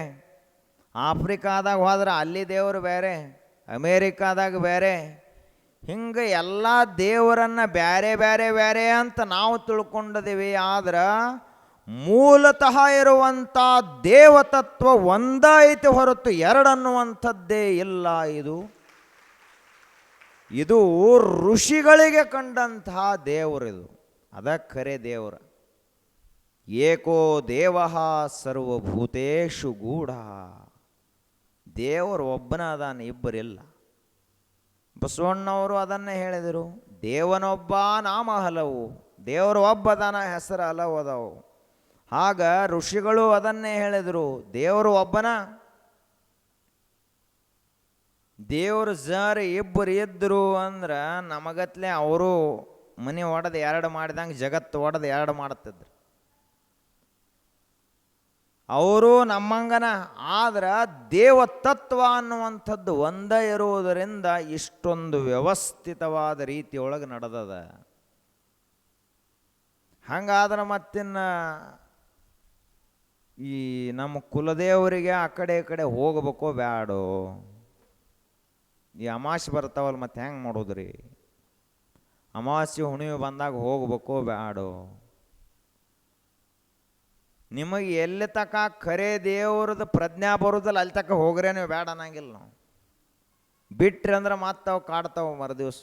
ಆಫ್ರಿಕಾದಾಗ ಹೋದ್ರೆ ಅಲ್ಲಿ ದೇವರು ಬೇರೆ, ಅಮೇರಿಕಾದಾಗ ಬೇರೆ. ಹಿಂಗೆ ಎಲ್ಲ ದೇವರನ್ನು ಬೇರೆ ಬೇರೆ ಬೇರೆ ಅಂತ ನಾವು ತಿಳ್ಕೊಂಡಿದ್ದೀವಿ. ಆದ್ರೆ ಮೂಲತಃ ಇರುವಂಥ ದೇವತತ್ವ ಒಂದೇ ಐತಿ ಹೊರತು ಎರಡನ್ನುವಂಥದ್ದೇ ಇಲ್ಲ. ಇದು ಋಷಿಗಳಿಗೆ ಕಂಡಂತಹ ದೇವರಿದು. ಅದ ಖರೆ ದೇವರು. ಏಕೋ ದೇವ ಸರ್ವಭೂತೇಷು ಗೂಢ. ದೇವರು ಒಬ್ಬನ ಅದಾನ, ಇಬ್ಬರಿಲ್ಲ. ಬಸವಣ್ಣವರು ಅದನ್ನೇ ಹೇಳಿದರು. ದೇವನೊಬ್ಬ ನಾಮ ಹಲವು, ದೇವರು ಒಬ್ಬ ಅದಾನ, ಹೆಸರು ಹಲವು ಅದಾವು. ಆಗ ಋಷಿಗಳು ಅದನ್ನೇ ಹೇಳಿದರು, ದೇವರು ಒಬ್ಬನ. ದೇವರು ಜರ್ ಇಬ್ಬರು ಇದ್ದರು ಅಂದ್ರೆ ನಮಗತ್ಲೆ ಅವರು ಮನೆ ಒಡೆದು 2 ಮಾಡಿದಂಗೆ ಜಗತ್ತು ಒಡೆದು 2 ಮಾಡ್ತಿದ್ರು. ಅವರು ನಮ್ಮಂಗನ. ಆದ್ರೆ ದೇವತತ್ವ ಅನ್ನುವಂಥದ್ದು ಒಂದೇ ಇರುವುದರಿಂದ ಇಷ್ಟೊಂದು ವ್ಯವಸ್ಥಿತವಾದ ರೀತಿಯೊಳಗೆ ನಡೆದದ. ಹಂಗಾದ್ರೆ ಮತ್ತಿನ್ನ ಈ ನಮ್ಮ ಕುಲದೇವರಿಗೆ ಆ ಕಡೆ ಈ ಕಡೆ ಹೋಗ್ಬೇಕೋ ಬ್ಯಾಡೋ? ಈ ಅಮಾವಾಸ್ಯೆ ಬರ್ತಾವಲ್ಲ, ಮತ್ತೆ ಹೆಂಗೆ ಮಾಡೋದ್ರಿ? ಅಮಾವಾಸ್ಯೆ ಹುಣ್ಣಿಮೆ ಬಂದಾಗ ಹೋಗ್ಬೇಕೋ ಬ್ಯಾಡೋ? ನಿಮಗೆ ಎಲ್ಲಿ ತಕ ಖರೆ ದೇವ್ರದ್ದು ಪ್ರಜ್ಞಾ ಬರೋದಲ್ಲ ಅಲ್ಲಿ ತಕ ಹೋಗ್ರೆ ನೀವು ಬೇಡ ಅನ್ನಂಗಿಲ್ಲ. ನಾವು ಬಿಟ್ರಿ ಅಂದ್ರೆ ಮತ್ತೆ ಅವು ಕಾಡ್ತಾವೆ ಮರುದಿವ್ಸ.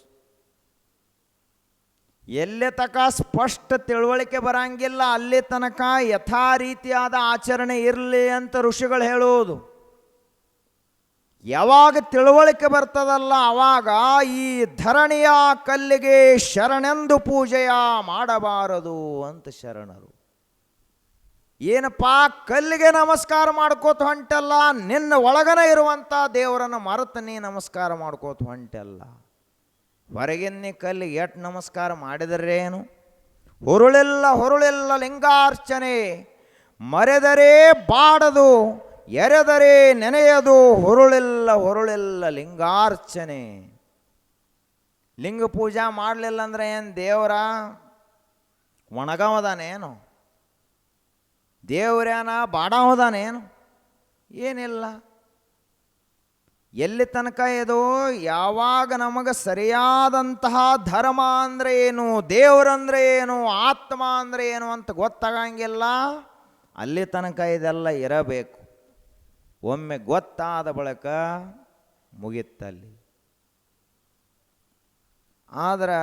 ಎಲ್ಲಿ ತಕ ಸ್ಪಷ್ಟ ತಿಳುವಳಿಕೆ ಬರಂಗಿಲ್ಲ ಅಲ್ಲಿ ತನಕ ಯಥಾ ರೀತಿಯಾದ ಆಚರಣೆ ಇರಲಿ ಅಂತ ಋಷಿಗಳು ಹೇಳುವುದು. ಯಾವಾಗ ತಿಳುವಳಿಕೆ ಬರ್ತದಲ್ಲ ಅವಾಗ ಈ ಧರಣಿಯ ಕಲ್ಲಿಗೆ ಶರಣೆಂದು ಪೂಜೆಯ ಮಾಡಬಾರದು ಅಂತ ಶರಣರು. ಏನಪ್ಪ, ಕಲ್ಲಿಗೆ ನಮಸ್ಕಾರ ಮಾಡ್ಕೋತ ಹೊಂಟಲ್ಲ, ನಿನ್ನ ಒಳಗನ ಇರುವಂಥ ದೇವರನ್ನು ಮರೆತು ನೀ ನಮಸ್ಕಾರ ಮಾಡ್ಕೋತ ಹೊಂಟಲ್ಲ. ಹೊರಗಿನ ಕಲ್ಲಿಗೆ ಎಷ್ಟು ನಮಸ್ಕಾರ ಮಾಡಿದರೇನು? ಹುರುಳೆಲ್ಲ ಲಿಂಗಾರ್ಚನೆ. ಮರೆದರೆ ಬಾಡದು, ಎರೆದರೆ ನೆನೆಯದು. ಹುರುಳೆಲ್ಲ ಲಿಂಗಾರ್ಚನೆ. ಲಿಂಗ ಪೂಜಾ ಮಾಡಲಿಲ್ಲ ಅಂದ್ರೆ ಏನು ದೇವರ ಒಣಗವದಾನೇನು? ದೇವ್ರ್ಯಾನ ಬಾಡಾವದಾನೇನು? ಏನಿಲ್ಲ. ಎಲ್ಲಿ ತನಕ ಇದು ಯಾವಾಗ ನಮಗೆ ಸರಿಯಾದಂತಹ ಧರ್ಮ ಅಂದರೆ ಏನು, ದೇವರಂದ್ರೆ ಏನು, ಆತ್ಮ ಅಂದರೆ ಏನು ಅಂತ ಗೊತ್ತಾಗಂಗಿಲ್ಲ, ಅಲ್ಲಿ ತನಕ ಇದೆಲ್ಲ ಇರಬೇಕು. ಒಮ್ಮೆ ಗೊತ್ತಾದ ಬಳಿಕ ಮುಗಿತ್ತಲ್ಲಿ. ಆದ್ರೆ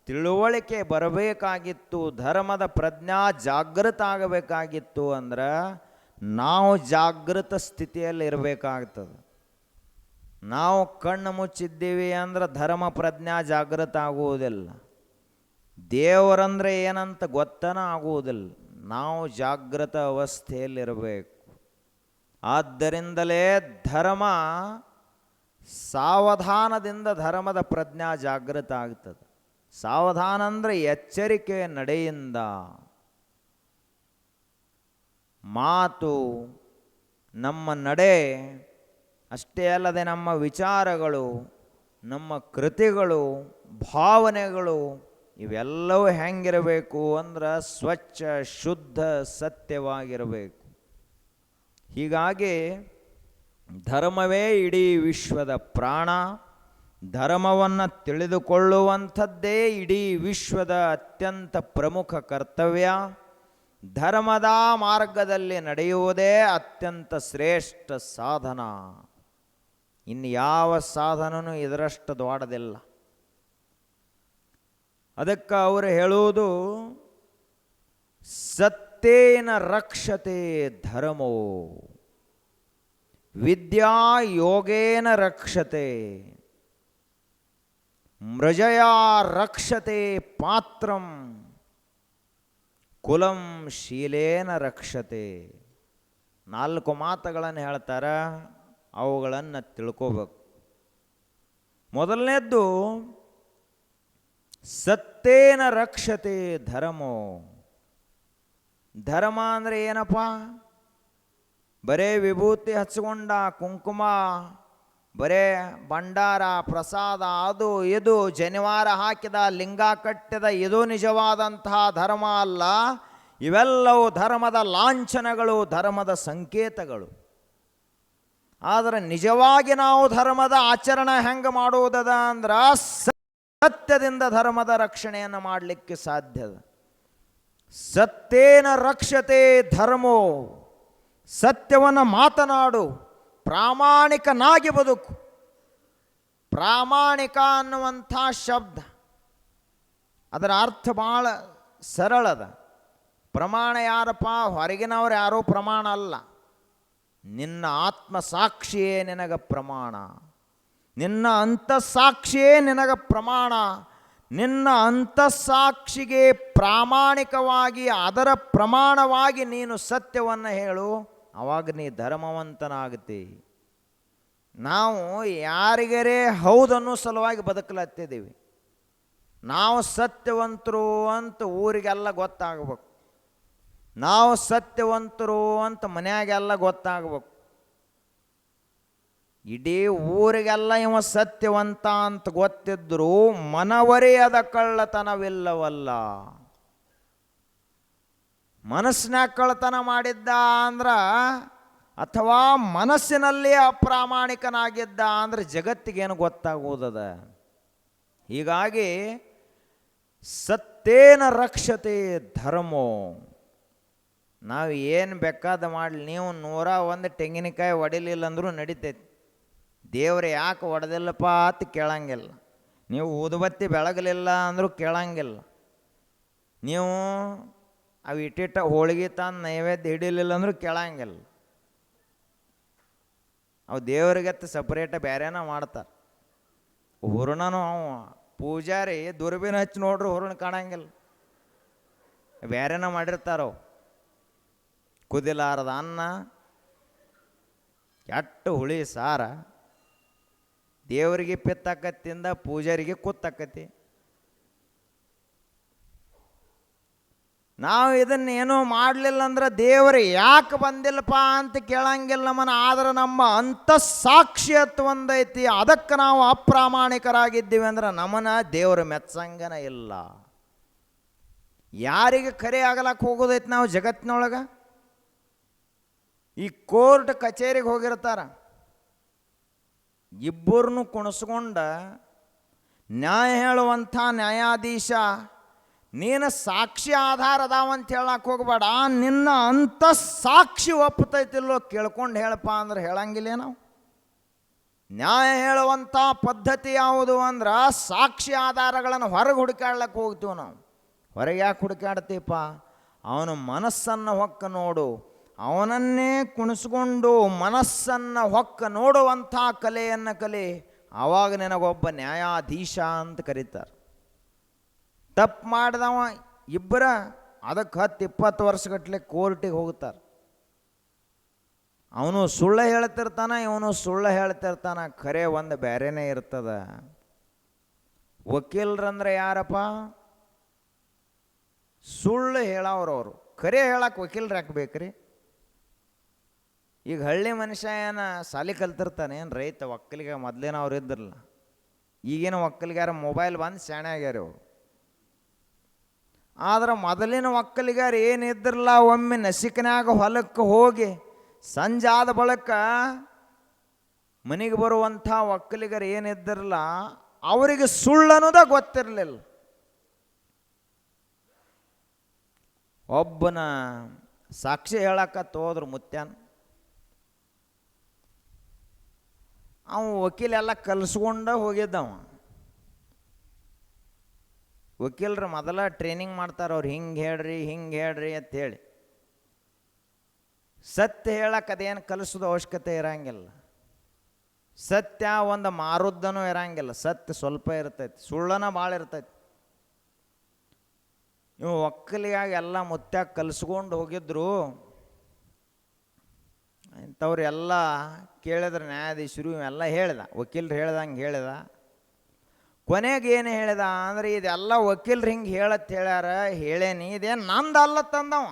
ತಿಳುವಳಿಕೆ ಬರಬೇಕಾಗಿತ್ತು, ಧರ್ಮದ ಪ್ರಜ್ಞಾ ಜಾಗೃತ ಆಗಬೇಕಾಗಿತ್ತು. ಅಂದ್ರೆ ನಾವು ಜಾಗೃತ ಸ್ಥಿತಿಯಲ್ಲಿ ಇರಬೇಕಾಗ್ತದೆ. ನಾವು ಕಣ್ಣು ಮುಚ್ಚಿದ್ದೀವಿ ಅಂದ್ರೆ ಧರ್ಮ ಪ್ರಜ್ಞಾ ಜಾಗೃತ ಆಗುವುದಿಲ್ಲ. ದೇವರಂದ್ರೆ ಏನಂತ ಗೊತ್ತನ ಆಗುವುದಿಲ್ಲ. ನಾವು ಜಾಗೃತ ಅವಸ್ಥೆಯಲ್ಲಿರಬೇಕು. ಆದ್ದರಿಂದಲೇ ಧರ್ಮ ಸಾವಧಾನದಿಂದ ಧರ್ಮದ ಪ್ರಜ್ಞಾ ಜಾಗೃತ ಆಗ್ತದೆ. ಸಾವಧಾನ ಅಂದರೆ ಎಚ್ಚರಿಕೆಯ ನಡೆಯಿಂದ. ಮಾತು, ನಮ್ಮ ನಡೆ ಅಷ್ಟೇ ಅಲ್ಲದೆ ನಮ್ಮ ವಿಚಾರಗಳು, ನಮ್ಮ ಕೃತಿಗಳು, ಭಾವನೆಗಳು ಇವೆಲ್ಲವೂ ಹೆಂಗಿರಬೇಕು ಅಂದ್ರೆ ಸ್ವಚ್ಛ, ಶುದ್ಧ, ಸತ್ಯವಾಗಿರಬೇಕು. ಹೀಗಾಗಿ ಧರ್ಮವೇ ಇಡೀ ವಿಶ್ವದ ಪ್ರಾಣ. ಧರ್ಮವನ್ನು ತಿಳಿದುಕೊಳ್ಳುವಂಥದ್ದೇ ಇಡೀ ವಿಶ್ವದ ಅತ್ಯಂತ ಪ್ರಮುಖ ಕರ್ತವ್ಯ. ಧರ್ಮದ ಮಾರ್ಗದಲ್ಲಿ ನಡೆಯುವುದೇ ಅತ್ಯಂತ ಶ್ರೇಷ್ಠ ಸಾಧನ. ಇನ್ನು ಯಾವ ಸಾಧನನೂ ಇದರಷ್ಟು ದೊಡ್ಡದಿಲ್ಲ. ಅದಕ್ಕೆ ಅವರು ಹೇಳುವುದು ಸತ್ಯೇನ ರಕ್ಷತೆ ಧರ್ಮೋ ವಿದ್ಯಾ ಯೋಗೇನ ರಕ್ಷತೆ ಮೃಜಯಾ ರಕ್ಷತೆ ಪಾತ್ರಂ ಕುಲಂ ಶೀಲೇನ ರಕ್ಷತೆ. 4 ಮಾತುಗಳನ್ನು ಹೇಳ್ತಾರೆ, ಅವುಗಳನ್ನು ತಿಳ್ಕೋಬೇಕು. ಮೊದಲನೇದ್ದು ಸತ್ಯೇನ ರಕ್ಷತೆ ಧರ್ಮೋ. ಧರ್ಮ ಅಂದರೆ ಏನಪ್ಪ? ಬರೇ ವಿಭೂತಿ ಹಚ್ಕೊಂಡ, ಕುಂಕುಮ, ಬರೇ ಭಂಡಾರ ಪ್ರಸಾದ, ಅದು ಇದು ಜನಿವಾರ ಹಾಕಿದ, ಲಿಂಗ ಕಟ್ಟಿದ, ಇದು ನಿಜವಾದಂತಹ ಧರ್ಮ ಅಲ್ಲ. ಇವೆಲ್ಲವೂ ಧರ್ಮದ ಲಾಂಛನಗಳು, ಧರ್ಮದ ಸಂಕೇತಗಳು. ಆದರೆ ನಿಜವಾಗಿ ನಾವು ಧರ್ಮದ ಆಚರಣೆ ಹೆಂಗೆ ಮಾಡುವುದದ ಅಂದ್ರೆ ಸತ್ಯದಿಂದ ಧರ್ಮದ ರಕ್ಷಣೆಯನ್ನು ಮಾಡಲಿಕ್ಕೆ ಸಾಧ್ಯದ. ಸತ್ಯೇನ ರಕ್ಷತೆ ಧರ್ಮೋ. ಸತ್ಯವನ್ನು ಮಾತನಾಡು, ಪ್ರಾಮಾಣಿಕನಾಗಿ ಬದುಕು. ಪ್ರಾಮಾಣಿಕ ಅನ್ನುವಂಥ ಶಬ್ದ ಅದರ ಅರ್ಥ ಭಾಳ ಸರಳದ. ಪ್ರಮಾಣ ಯಾರಪ್ಪ? ಹೊರಗಿನವ್ರು ಯಾರೂ ಪ್ರಮಾಣ ಅಲ್ಲ. ನಿನ್ನ ಆತ್ಮಸಾಕ್ಷಿಯೇ ನಿನಗ ಪ್ರಮಾಣ. ನಿನ್ನ ಅಂತಃಸಾಕ್ಷಿಯೇ ನಿನಗ ಪ್ರಮಾಣ. ನಿನ್ನ ಅಂತಃಸಾಕ್ಷಿಗೆ ಪ್ರಾಮಾಣಿಕವಾಗಿ ಅದರ ಪ್ರಮಾಣವಾಗಿ ನೀನು ಸತ್ಯವನ್ನು ಹೇಳು, ಆವಾಗ ನೀ ಧರ್ಮವಂತನಾಗ್ತಿ. ನಾವು ಯಾರಿಗರೇ ಹೌದನ್ನೋ ಸಲುವಾಗಿ ಬದುಕಲತ್ತಿದ್ದೀವಿ. ನಾವು ಸತ್ಯವಂತರು ಅಂತ ಊರಿಗೆಲ್ಲ ಗೊತ್ತಾಗಬೇಕು. ನಾವು ಸತ್ಯವಂತರು ಅಂತ ಮನೆಯಾಗೆಲ್ಲ ಗೊತ್ತಾಗಬೇಕು. ಇಡೀ ಊರಿಗೆಲ್ಲ ಇವ ಸತ್ಯವಂತ ಅಂತ ಗೊತ್ತಿದ್ರೂ ಮನವರಿಯದ ಕಳ್ಳತನವಿಲ್ಲವಲ್ಲ. ಮನಸ್ಸಿನಾಗ ಕಳ್ಳತನ ಮಾಡಿದ್ದ ಅಂದ್ರೆ, ಅಥವಾ ಮನಸ್ಸಿನಲ್ಲಿ ಅಪ್ರಾಮಾಣಿಕನಾಗಿದ್ದ ಅಂದರೆ ಜಗತ್ತಿಗೇನು ಗೊತ್ತಾಗುವುದದ. ಹೀಗಾಗಿ ಸತ್ಯೇನ ರಕ್ಷತೆ ಧರ್ಮೋ. ನಾವು ಏನು ಬೇಕಾದ ಮಾಡಲಿ, ನೀವು 101 ತೆಂಗಿನಕಾಯಿ ಹೊಡಿಲಿಲ್ಲ ಅಂದರೂ ನಡೀತೈತಿ. ದೇವ್ರು ಯಾಕೆ ಹೊಡೆದಿಲ್ಲಪ್ಪ ಅಂತ ಕೇಳಂಗಿಲ್ಲ. ನೀವು ಊದುಬತ್ತಿ ಬೆಳಗಲಿಲ್ಲ ಅಂದರೂ ಕೇಳಂಗಿಲ್ಲ. ನೀವು ಅವು ಇಟ್ಟಿಟ್ಟ ಹೋಳಿಗೆ ತಂದು ನೈವೇದ್ಯ ಹಿಡಿಲಿಲ್ಲ ಅಂದರೂ ಕೇಳಂಗಿಲ್ಲ. ಅವು ದೇವರಿಗತ್ತೆ ಸಪ್ರೇಟ ಬೇರೆನ ಮಾಡ್ತಾರೆ. ಹೂರಣನೂ ಅವ ಪೂಜಾರಿ ದುರ್ಬಿನ ಹಚ್ಚಿ ನೋಡ್ರಿ ಹೂರಣ ಕಾಣಂಗಿಲ್ಲ, ಬೇರೆನ ಮಾಡಿರ್ತಾರವು. ಕುದಿಲಾರದ ಅನ್ನ, ಎಟ್ಟು ಹುಳಿ ಸಾರ, ದೇವರಿಗೆ ಪಿತ್ತಕ್ಕತ್ತಿಂದ ಪೂಜಾರಿಗೆ ಕೂತ್ತಕ್ಕತಿ. ನಾವು ಇದನ್ನೇನೋ ಮಾಡಲಿಲ್ಲ ಅಂದ್ರೆ ದೇವರು ಯಾಕೆ ಬಂದಿಲ್ಲಪ್ಪ ಅಂತ ಕೇಳಂಗಿಲ್ಲ ನಮ್ಮನ. ಆದ್ರೆ ನಮ್ಮ ಅಂತಃಸಾಕ್ಷಿಯತ್ ಒಂದೈತಿ, ಅದಕ್ಕೆ ನಾವು ಅಪ್ರಾಮಾಣಿಕರಾಗಿದ್ದೀವಿ ಅಂದ್ರೆ ನಮ್ಮನ್ನ ದೇವರು ಮೆಚ್ಚಂಗನ ಇಲ್ಲ. ಯಾರಿಗೆ ಕರೆ ಆಗಲಕ್ಕೆ ಹೋಗೋದೈತಿ ನಾವು ಜಗತ್ತಿನೊಳಗೆ? ಈ ಕೋರ್ಟ್ ಕಚೇರಿಗೆ ಹೋಗಿರ್ತಾರ, ಇಬ್ಬರನ್ನು ಕುಣಿಸ್ಕೊಂಡ ನ್ಯಾಯ ಹೇಳುವಂಥ ನ್ಯಾಯಾಧೀಶ ನೀನು ಸಾಕ್ಷಿ ಆಧಾರ ಅದಾವಂತ ಹೇಳಕ್ಕೆ ಹೋಗ್ಬೇಡ, ನಿನ್ನ ಅಂತಃಸಾಕ್ಷಿ ಒಪ್ಪತೈತಿಲ್ಲೋ ಕೇಳ್ಕೊಂಡು ಹೇಳಪ್ಪ ಅಂದ್ರೆ ಹೇಳಂಗಿಲ್ಲ ನಾವು. ನ್ಯಾಯ ಹೇಳುವಂಥ ಪದ್ಧತಿ ಯಾವುದು ಅಂದ್ರೆ ಸಾಕ್ಷಿ ಆಧಾರಗಳನ್ನು ಹೊರಗೆ ಹುಡುಕಾಡ್ಲಕ್ಕೆ ಹೋಗ್ತೀವಿ ನಾವು. ಹೊರಗೆ ಯಾಕೆ ಹುಡುಕಾಡ್ತೀಪ್ಪ? ಅವನ ಮನಸ್ಸನ್ನು ಹೊಕ್ಕ ನೋಡು, ಅವನನ್ನೇ ಕುಣಿಸ್ಕೊಂಡು ಮನಸ್ಸನ್ನು ಹೊಕ್ಕ ನೋಡುವಂಥ ಕಲೆಯನ್ನು ಕಲಿ. ಆವಾಗ ನಿನಗೊಬ್ಬ ನ್ಯಾಯಾಧೀಶ ಅಂತ ಕರೀತಾರೆ. ತಪ್ಪು ಮಾಡಿದವ ಇಬ್ಬರ ಅದಕ್ಕೆ 10-20 ವರ್ಷಗಟ್ಟಲೆ ಕೋರ್ಟಿಗೆ ಹೋಗ್ತಾರೆ. ಅವನು ಸುಳ್ಳು ಹೇಳ್ತಿರ್ತಾನ, ಇವನು ಸುಳ್ಳು ಹೇಳ್ತಿರ್ತಾನ, ಖರೆ ಒಂದು ಬೇರೆನೇ ಇರ್ತದ. ವಕೀಲರಂದ್ರೆ ಯಾರಪ್ಪ? ಸುಳ್ಳು ಹೇಳೋರವರು. ಖರೆ ಹೇಳಕ್ಕೆ ವಕೀಲರು ಹಾಕ್ಬೇಕ್ರಿ. ಈಗ ಹಳ್ಳಿ ಮನುಷ್ಯ ಏನು ಸಾಲಿ ಕಲ್ತಿರ್ತಾನೆ, ಏನು ರೈತ ಒಕ್ಕಲಿಗ ಮೊದಲೇನ ಅವ್ರು ಇದ್ರಲ್ಲ. ಈಗೇನು ಒಕ್ಕಲಿಗಾರ ಮೊಬೈಲ್ ಬಂದು ಶಾಣೆ ಆಗ್ಯಾರ ಅವರು. ಆದ್ರೆ ಮೊದಲಿನ ಒಕ್ಕಲಿಗಾರ ಏನಿದ್ರಲ್ಲ, ಒಮ್ಮೆ ನಸಿಕನ್ಯಾಗ ಹೊಲಕ್ಕೆ ಹೋಗಿ ಸಂಜೆ ಆದ ಬಳಿಕ ಮನೆಗೆ ಬರುವಂಥ ಒಕ್ಕಲಿಗರು ಏನಿದ್ರಲ್ಲ, ಅವರಿಗೆ ಸುಳ್ಳು ಅನ್ನೋದ ಗೊತ್ತಿರಲಿಲ್ಲ. ಒಬ್ಬನ ಸಾಕ್ಷಿ ಹೇಳಕತ್ತ ಹೋದ್ರು ಮುತ್ಯಾನ. ಅವ ವಕೀಲೆಲ್ಲ ಕಲಿಸ್ಕೊಂಡ ಹೋಗಿದ್ದವ. ವಕೀಲರು ಮೊದಲ ಟ್ರೈನಿಂಗ್ ಮಾಡ್ತಾರೆ ಅವ್ರು, ಹಿಂಗೆ ಹೇಳ್ರಿ ಅಂತೇಳಿ. ಸತ್ಯ ಹೇಳಕ್ಕೆ ಅದೇನು ಕಲಿಸೋದು ಅವಶ್ಯಕತೆ ಇರಂಗಿಲ್ಲ. ಸತ್ಯ ಒಂದು ಮಾರುದ್ದನೂ ಇರಂಗಿಲ್ಲ, ಸತ್ಯ ಸ್ವಲ್ಪ ಇರ್ತೈತಿ, ಸುಳ್ಳನ ಭಾಳ ಇರ್ತೈತಿ. ಇವು ಒಕ್ಕಲಿಗಾಗಿ ಎಲ್ಲ ಮುತ್ಯಾಗ ಕಲಿಸ್ಕೊಂಡು ಹೋಗಿದ್ರು. ಇಂಥವ್ರು ಎಲ್ಲ ಕೇಳಿದ್ರೆ ನ್ಯಾಯಾಧೀಶರು ಇವೆಲ್ಲ ಹೇಳ್ದ, ವಕೀಲರು ಹೇಳ್ದಂಗೆ ಹೇಳ್ದ. ಕೊನೆಗೆ ಏನು ಹೇಳ್ದ ಅಂದ್ರೆ, ಇದೆಲ್ಲ ವಕೀಲರು ಹಿಂಗೆ ಹೇಳ್ಯಾರ, ಹೇಳೇನಿ, ಇದೇನು ನಂದು ಅಲ್ಲ ತಂದವ.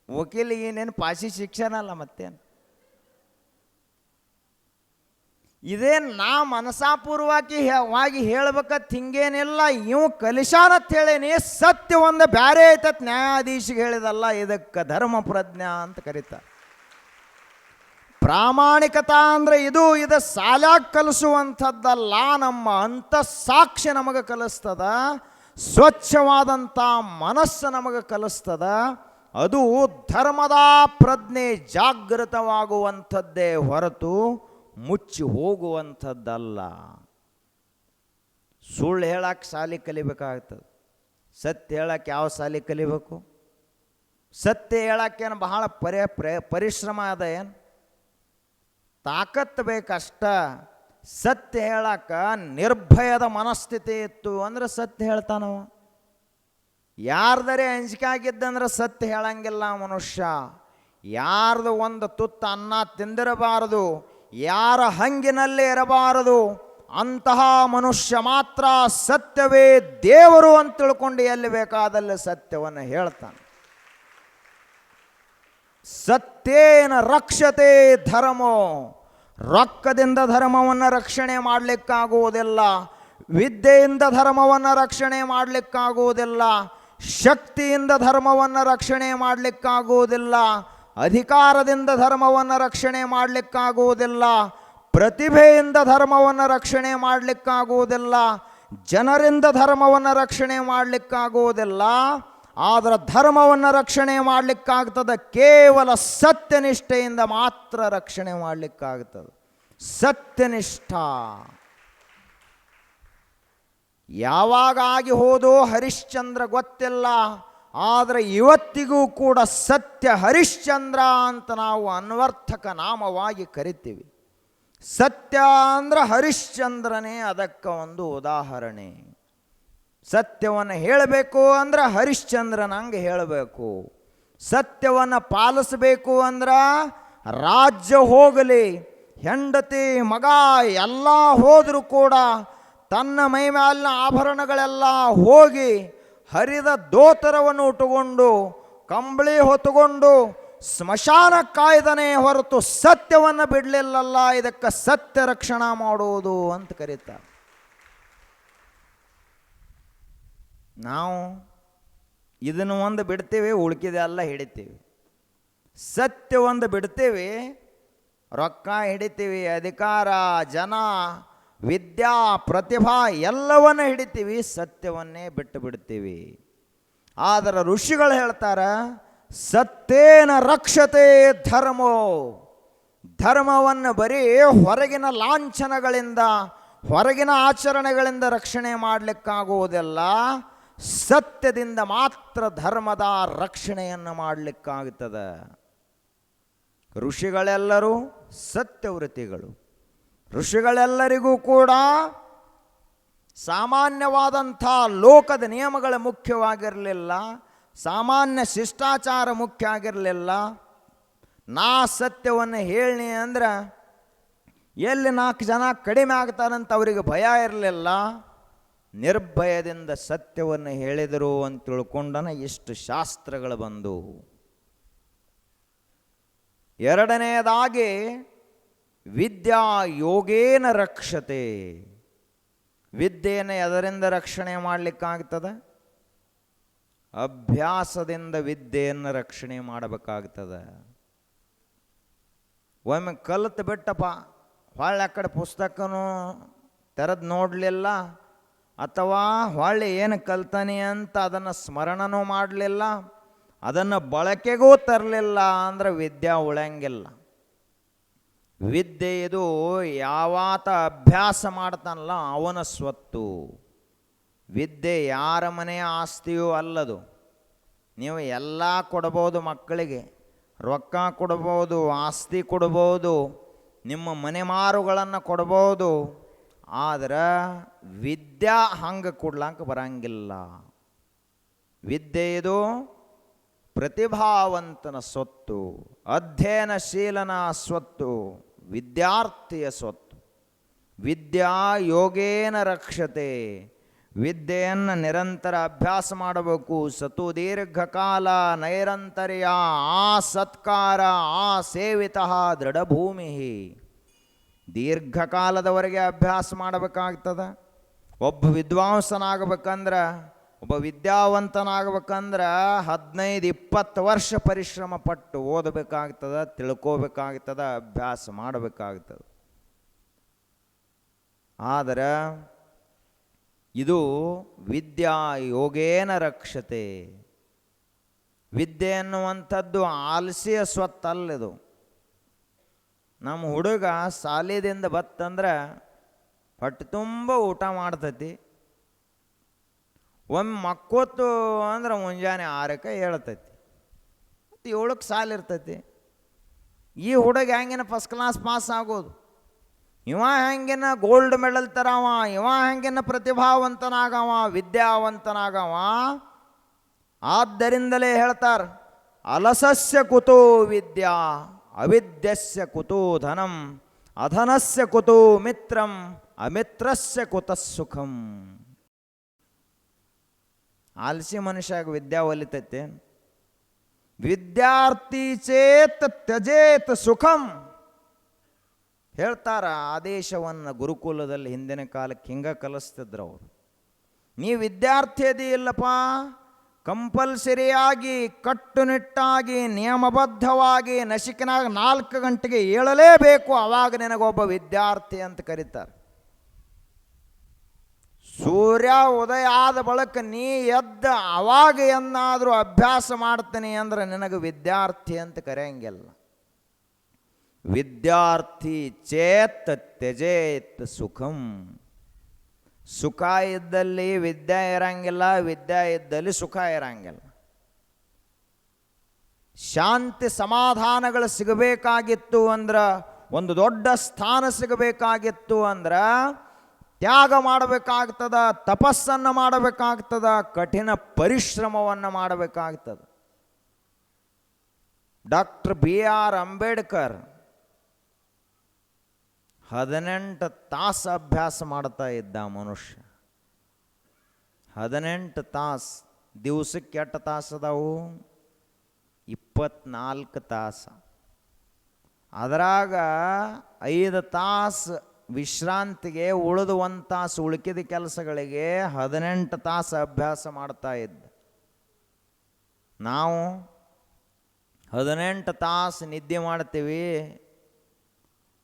ವಕೀಲಿಗೆ ಏನೇನು ಪಾಸಿ ಶಿಕ್ಷಣ ಅಲ್ಲ ಮತ್ತೇನು. ಇದೇನು ನಾ ಮನಸಾಪೂರ್ವವಾಗಿ ಹೇಳ್ಬೇಕತ್ ಹಿಂಗೇನಿಲ್ಲ, ಇವು ಕಲಿಶಾನತ್ ಹೇಳೇನಿ. ಸತ್ಯ ಒಂದು ಬ್ಯಾರೆ ಐತತ್ ನ್ಯಾಯಾಧೀಶಿಗೆ ಹೇಳಿದಲ್ಲ, ಇದಕ್ಕೆ ಧರ್ಮ ಪ್ರಜ್ಞಾ ಅಂತ ಕರೀತಾರೆ. ಪ್ರಾಮಾಣಿಕತಾ ಅಂದರೆ ಇದು ಸಾಲ್ಯಾಗ ಕಲಿಸುವಂಥದ್ದಲ್ಲ, ನಮ್ಮ ಅಂತಃಸಾಕ್ಷಿ ನಮಗೆ ಕಲಿಸ್ತದ, ಸ್ವಚ್ಛವಾದಂಥ ಮನಸ್ಸು ನಮಗೆ ಕಲಿಸ್ತದ. ಅದು ಧರ್ಮದ ಪ್ರಜ್ಞೆ ಜಾಗೃತವಾಗುವಂಥದ್ದೇ ಹೊರತು ಮುಚ್ಚಿ ಹೋಗುವಂಥದ್ದಲ್ಲ. ಸುಳ್ಳು ಹೇಳಕ್ಕೆ ಸಾಲಿ ಕಲಿಬೇಕಾಗ್ತದೆ. ಸತ್ಯ ಹೇಳಕ್ಕೆ ಯಾವ ಸಾಲಿ ಕಲಿಬೇಕು? ಸತ್ಯ ಹೇಳಕ್ಕೇನು ಬಹಳ ಪರಿಶ್ರಮ ಅದ, ಏನು ತಾಕತ್ತು ಬೇಕಷ್ಟ. ಸತ್ಯ ಹೇಳಕ್ಕ ನಿರ್ಭಯದ ಮನಸ್ಥಿತಿ ಇತ್ತು ಅಂದ್ರೆ ಸತ್ಯ ಹೇಳ್ತಾನವ. ಯಾರ್ದರೆ ಅಂಜಿಕೆ ಆಗಿದ್ದಂದ್ರೆ ಸತ್ಯ ಹೇಳಂಗಿಲ್ಲ ಮನುಷ್ಯ. ಯಾರ್ದು ಒಂದು ತುತ್ತ ಅನ್ನ ತಿಂದಿರಬಾರದು, ಯಾರ ಹಂಗಿನಲ್ಲಿ ಇರಬಾರದು, ಅಂತಹ ಮನುಷ್ಯ ಮಾತ್ರ ಸತ್ಯವೇ ದೇವರು ಅಂತ ತಿಳ್ಕೊಂಡು ಎಲ್ಲಿ ಬೇಕಾದಲ್ಲಿ ಸತ್ಯವನ್ನು ಹೇಳ್ತಾನೆ. ಸತ್ಯೇನ ರಕ್ಷತೆ ಧರ್ಮೋ. ರೊಕ್ಕದಿಂದ ಧರ್ಮವನ್ನು ರಕ್ಷಣೆ ಮಾಡಲಿಕ್ಕಾಗುವುದಿಲ್ಲ, ವಿದ್ಯೆಯಿಂದ ಧರ್ಮವನ್ನು ರಕ್ಷಣೆ ಮಾಡಲಿಕ್ಕಾಗುವುದಿಲ್ಲ, ಶಕ್ತಿಯಿಂದ ಧರ್ಮವನ್ನು ರಕ್ಷಣೆ ಮಾಡಲಿಕ್ಕಾಗುವುದಿಲ್ಲ, ಅಧಿಕಾರದಿಂದ ಧರ್ಮವನ್ನು ರಕ್ಷಣೆ ಮಾಡಲಿಕ್ಕಾಗುವುದಿಲ್ಲ, ಪ್ರತಿಭೆಯಿಂದ ಧರ್ಮವನ್ನು ರಕ್ಷಣೆ ಮಾಡಲಿಕ್ಕಾಗುವುದಿಲ್ಲ, ಜನರಿಂದ ಧರ್ಮವನ್ನು ರಕ್ಷಣೆ ಮಾಡಲಿಕ್ಕಾಗುವುದಿಲ್ಲ. ಆದರೆ ಧರ್ಮವನ್ನು ರಕ್ಷಣೆ ಮಾಡಲಿಕ್ಕಾಗ್ತದೆ ಕೇವಲ ಸತ್ಯನಿಷ್ಠೆಯಿಂದ ಮಾತ್ರ ರಕ್ಷಣೆ ಮಾಡಲಿಕ್ಕಾಗ್ತದೆ. ಸತ್ಯನಿಷ್ಠ ಯಾವಾಗ ಆಗಿ ಹೋದೋ ಹರಿಶ್ಚಂದ್ರ ಗೊತ್ತಿಲ್ಲ, ಆದರೆ ಇವತ್ತಿಗೂ ಕೂಡ ಸತ್ಯ ಹರಿಶ್ಚಂದ್ರ ಅಂತ ನಾವು ಅನ್ವರ್ಥಕ ನಾಮವಾಗಿ ಕರಿತೀವಿ. ಸತ್ಯ ಅಂದ್ರೆ ಹರಿಶ್ಚಂದ್ರನೇ ಅದಕ್ಕೆ ಒಂದು ಉದಾಹರಣೆ. ಸತ್ಯವನ್ನು ಹೇಳಬೇಕು ಅಂದ್ರೆ ಹರಿಶ್ಚಂದ್ರನಂಗೆ ಹೇಳಬೇಕು. ಸತ್ಯವನ್ನು ಪಾಲಿಸಬೇಕು ಅಂದ್ರೆ ರಾಜ್ಯ ಹೋಗಲಿ, ಹೆಂಡತಿ ಮಗ ಎಲ್ಲ ಹೋದರೂ ಕೂಡ ತನ್ನ ಮೈ ಮೇಲಿನ ಆಭರಣಗಳೆಲ್ಲ ಹೋಗಿ ಹರಿದ ದೋತರವನ್ನು ಉಟ್ಟುಕೊಂಡು ಕಂಬಳಿ ಹೊತ್ತುಕೊಂಡು ಸ್ಮಶಾನ ಕಾಯ್ದನೇ ಹೊರತು ಸತ್ಯವನ್ನು ಬಿಡಲಿಲ್ಲಲ್ಲ. ಇದಕ್ಕೆ ಸತ್ಯ ರಕ್ಷಣಾ ಮಾಡುವುದು ಅಂತ ಕರೀತಾರೆ. ನಾವು ಇದನ್ನು ಒಂದು ಬಿಡ್ತೀವಿ, ಉಳ್ಕಿದೆಲ್ಲ ಹಿಡಿತೀವಿ. ಸತ್ಯ ಒಂದು ಬಿಡ್ತೀವಿ, ರೊಕ್ಕ ಹಿಡಿತೀವಿ, ಅಧಿಕಾರ, ಜನ, ವಿದ್ಯಾ, ಪ್ರತಿಭಾ ಎಲ್ಲವನ್ನು ಹಿಡಿತೀವಿ, ಸತ್ಯವನ್ನೇ ಬಿಟ್ಟು ಬಿಡ್ತೀವಿ. ಆದರೆ ಋಷಿಗಳು ಹೇಳ್ತಾರೆ, ಸತ್ಯೇನ ರಕ್ಷತೆ ಧರ್ಮೋ. ಧರ್ಮವನ್ನು ಬರೀ ಹೊರಗಿನ ಲಾಂಛನಗಳಿಂದ, ಹೊರಗಿನ ಆಚರಣೆಗಳಿಂದ ರಕ್ಷಣೆ ಮಾಡಲಿಕ್ಕಾಗುವುದಿಲ್ಲ, ಸತ್ಯದಿಂದ ಮಾತ್ರ ಧರ್ಮದ ರಕ್ಷಣೆಯನ್ನು ಮಾಡಲಿಕ್ಕಾಗುತ್ತದೆ. ಋಷಿಗಳೆಲ್ಲರೂ ಸತ್ಯವೃತ್ತಿಗಳು. ಋಷಿಗಳೆಲ್ಲರಿಗೂ ಕೂಡ ಸಾಮಾನ್ಯವಾದಂಥ ಲೋಕದ ನಿಯಮಗಳು ಮುಖ್ಯವಾಗಿರಲಿಲ್ಲ, ಸಾಮಾನ್ಯ ಶಿಷ್ಟಾಚಾರ ಮುಖ್ಯ ಆಗಿರಲಿಲ್ಲ. ನಾ ಸತ್ಯವನ್ನು ಹೇಳಿ ಅಂದ್ರೆ ಎಲ್ಲಿ 4 ಜನ ಕಡಿಮೆ ಆಗ್ತಾರಂತ ಅವರಿಗೆ ಭಯ ಇರಲಿಲ್ಲ. ನಿರ್ಭಯದಿಂದ ಸತ್ಯವನ್ನು ಹೇಳಿದರು ಅಂತ ತಿಳ್ಕೊಂಡನ ಇಷ್ಟು ಶಾಸ್ತ್ರಗಳು ಬಂದು. ಎರಡನೆಯದಾಗಿ ವಿದ್ಯಾ ಯೋಗೇನ ರಕ್ಷತೆ. ವಿದ್ಯೆಯನ್ನು ಎದರಿಂದ ರಕ್ಷಣೆ ಮಾಡಲಿಕ್ಕಾಗ್ತದೆ? ಅಭ್ಯಾಸದಿಂದ ವಿದ್ಯೆಯನ್ನು ರಕ್ಷಣೆ ಮಾಡಬೇಕಾಗ್ತದೆ. ಒಮ್ಮೆ ಕಲಿತು ಬಿಟ್ಟಪ್ಪ, ಹೊಳ್ಳಿ ಆ ಕಡೆ ಪುಸ್ತಕನೂ ತೆರೆದು ನೋಡಲಿಲ್ಲ, ಅಥವಾ ಹೊಳ್ಳಿ ಏನು ಕಲ್ತಾನೆ ಅಂತ ಅದನ್ನು ಸ್ಮರಣನೂ ಮಾಡಲಿಲ್ಲ, ಅದನ್ನು ಬಳಕೆಗೂ ತರಲಿಲ್ಲ ಅಂದ್ರೆ ವಿದ್ಯೆ ಉಳಂಗಿಲ್ಲ. ವಿದ್ಯೆ ಇದು ಯಾವಾತ ಅಭ್ಯಾಸ ಮಾಡ್ತಾನಲ್ಲ ಅವನ ಸ್ವತ್ತು. ವಿದ್ಯೆ ಯಾರ ಮನೆಯ ಆಸ್ತಿಯೂ ಅಲ್ಲದು. ನೀವು ಎಲ್ಲ ಕೊಡ್ಬೋದು, ಮಕ್ಕಳಿಗೆ ರೊಕ್ಕ ಕೊಡ್ಬೋದು, ಆಸ್ತಿ ಕೊಡ್ಬೋದು, ನಿಮ್ಮ ಮನೆ ಮಾರುಗಳನ್ನು ಕೊಡ್ಬೋದು, ಆದ್ರೆ ವಿದ್ಯಾ ಹಂಗೆ ಕೊಡ್ಲಾಕ ಬರಂಗಿಲ್ಲ. ವಿದ್ಯೆ ಇದು ಪ್ರತಿಭಾವಂತನ ಸ್ವತ್ತು, ಅಧ್ಯಯನಶೀಲನ ಸ್ವತ್ತು, ವಿದ್ಯಾರ್ಥಿಯ ಸ್ವತ್ತು. ವಿದ್ಯಾ ಯೋಗೇನ ರಕ್ಷತೆ. ವಿದ್ಯೆಯನ್ನು ನಿರಂತರ ಅಭ್ಯಾಸ ಮಾಡಬೇಕು. ಸತು ದೀರ್ಘಕಾಲ ನೈರಂತರ್ಯ ಆ ಸತ್ಕಾರ ಆ ಸೇವಿತ ದೃಢಭೂಮಿ. ದೀರ್ಘಕಾಲದವರೆಗೆ ಅಭ್ಯಾಸ ಮಾಡಬೇಕಾಗ್ತದೆ. ಒಬ್ಬ ವಿದ್ವಾಂಸನಾಗಬೇಕಂದ್ರೆ, ಒಬ್ಬ ವಿದ್ಯಾವಂತನಾಗಬೇಕಂದ್ರೆ 15-20 ವರ್ಷ ಪರಿಶ್ರಮ ಪಟ್ಟು ಓದಬೇಕಾಗ್ತದೆ, ತಿಳ್ಕೋಬೇಕಾಗ್ತದೆ, ಅಭ್ಯಾಸ ಮಾಡಬೇಕಾಗ್ತದೆ. ಆದರೆ ಇದು ವಿದ್ಯಾ ಯೋಗೇನ ರಕ್ಷತೆ. ವಿದ್ಯೆ ಎನ್ನುವಂಥದ್ದು ಆಲಸಿಯ ಸ್ವತ್ತಲ್ಲಿದು. ನಮ್ಮ ಹುಡುಗ ಶಾಲೆದಿಂದ ಬತ್ತಂದ್ರೆ ಹೊಟ್ಟೆ ತುಂಬ ಊಟ ಮಾಡ್ತೈತಿ. ಒಮ್ಮೆ ಮಕ್ಕೋತು ಅಂದ್ರೆ ಮುಂಜಾನೆ 6ಕ್ಕೆ ಹೇಳ್ತೈತಿ, ಮತ್ತು 7ಕ್ಕೆ ಸಾಲ ಇರ್ತೈತಿ. ಈ ಹುಡುಗ ಹೆಂಗಿನ ಫಸ್ಟ್ ಕ್ಲಾಸ್ ಪಾಸ್ ಆಗೋದು? ಇವ ಹೆಂಗಿನ ಗೋಲ್ಡ್ ಮೆಡಲ್ ತರವ, ಇವ ಹೆಂಗಿನ ಪ್ರತಿಭಾವಂತನಾಗವ, ವಿದ್ಯಾವಂತನಾಗವ. ಆದ್ದರಿಂದಲೇ ಹೇಳ್ತಾರೆ, ಅಲಸಸ್ಯ ಕುತೋ ವಿದ್ಯಾ ಅವಿದ್ಯಸ್ಯ ಕುತೋ ಧನಂ ಅಧನಸ್ಯ ಕುತೋ ಮಿತ್ರಂ ಅಮಿತ್ರಸ್ಯ ಕುತಃ ಸುಖಂ. ಆಲಸಿ ಮನುಷ್ಯಾಗ ವಿದ್ಯಾ ಒಲಿತೈತೆ? ವಿದ್ಯಾರ್ಥಿ ಚೇತ್ ತ್ಯಜೇತ್ ಸುಖಂ ಹೇಳ್ತಾರ. ಆದೇಶವನ್ನು ಗುರುಕುಲದಲ್ಲಿ ಹಿಂದಿನ ಕಾಲಕ್ಕೆ ಹಿಂಗೆ ಕಲಿಸ್ತಿದ್ರು ಅವರು. ನೀ ವಿದ್ಯಾರ್ಥಿ ಅದಿ ಇಲ್ಲಪ್ಪ, ಕಂಪಲ್ಸರಿಯಾಗಿ ಕಟ್ಟುನಿಟ್ಟಾಗಿ ನಿಯಮಬದ್ಧವಾಗಿ ನಸಿಕಿನಾಗ 4 ಗಂಟೆಗೆ ಏಳಲೇಬೇಕು, ಆವಾಗ ನಿನಗೊಬ್ಬ ವಿದ್ಯಾರ್ಥಿ ಅಂತ ಕರೀತಾರೆ. ಸೂರ್ಯ ಉದಯ ಆದ ಬಳಿಕ ನೀ ಎದ್ದ ಅವಾಗ ಏನಾದರೂ ಅಭ್ಯಾಸ ಮಾಡ್ತೀನಿ ಅಂದ್ರೆ ನಿನಗೆ ವಿದ್ಯಾರ್ಥಿ ಅಂತ ಕರೆಯಂಗಿಲ್ಲ. ವಿದ್ಯಾರ್ಥಿ ಚೇತ್ ತ್ಯಜೇತ್ ಸುಖಂ. ಸುಖ ಇದ್ದಲ್ಲಿ ವಿದ್ಯೆ ಇರಂಗಿಲ್ಲ, ವಿದ್ಯೆ ಇದ್ದಲ್ಲಿ ಸುಖ ಇರಂಗಿಲ್ಲ. ಶಾಂತಿ ಸಮಾಧಾನಗಳು ಸಿಗಬೇಕಾಗಿತ್ತು ಅಂದ್ರೆ, ಒಂದು ದೊಡ್ಡ ಸ್ಥಾನ ಸಿಗಬೇಕಾಗಿತ್ತು ಅಂದ್ರೆ ತ್ಯಾಗ ಮಾಡಬೇಕಾಗ್ತದ, ತಪಸ್ಸನ್ನು ಮಾಡಬೇಕಾಗ್ತದ, ಕಠಿಣ ಪರಿಶ್ರಮವನ್ನು ಮಾಡಬೇಕಾಗ್ತದೆ. ಡಾಕ್ಟರ್ BR ಅಂಬೇಡ್ಕರ್ 18 ತಾಸು ಅಭ್ಯಾಸ ಮಾಡ್ತಾ ಇದ್ದ ಮನುಷ್ಯ. 18 ತಾಸು. ದಿವಸಕ್ಕೆ 8 ತಾಸು ಅದಾವು? 24 ತಾಸು. ಅದರಾಗ 5 ತಾಸು ವಿಶ್ರಾಂತಿಗೆ, ಉಳಿದು 1 ತಾಸು ಉಳುಕಿದ ಕೆಲಸಗಳಿಗೆ 18 ತಾಸು ಅಭ್ಯಾಸ ಮಾಡ್ತಾ ಇದ್ದ. ನಾವು 18 ತಾಸು ನಿದ್ದೆ ಮಾಡ್ತೀವಿ,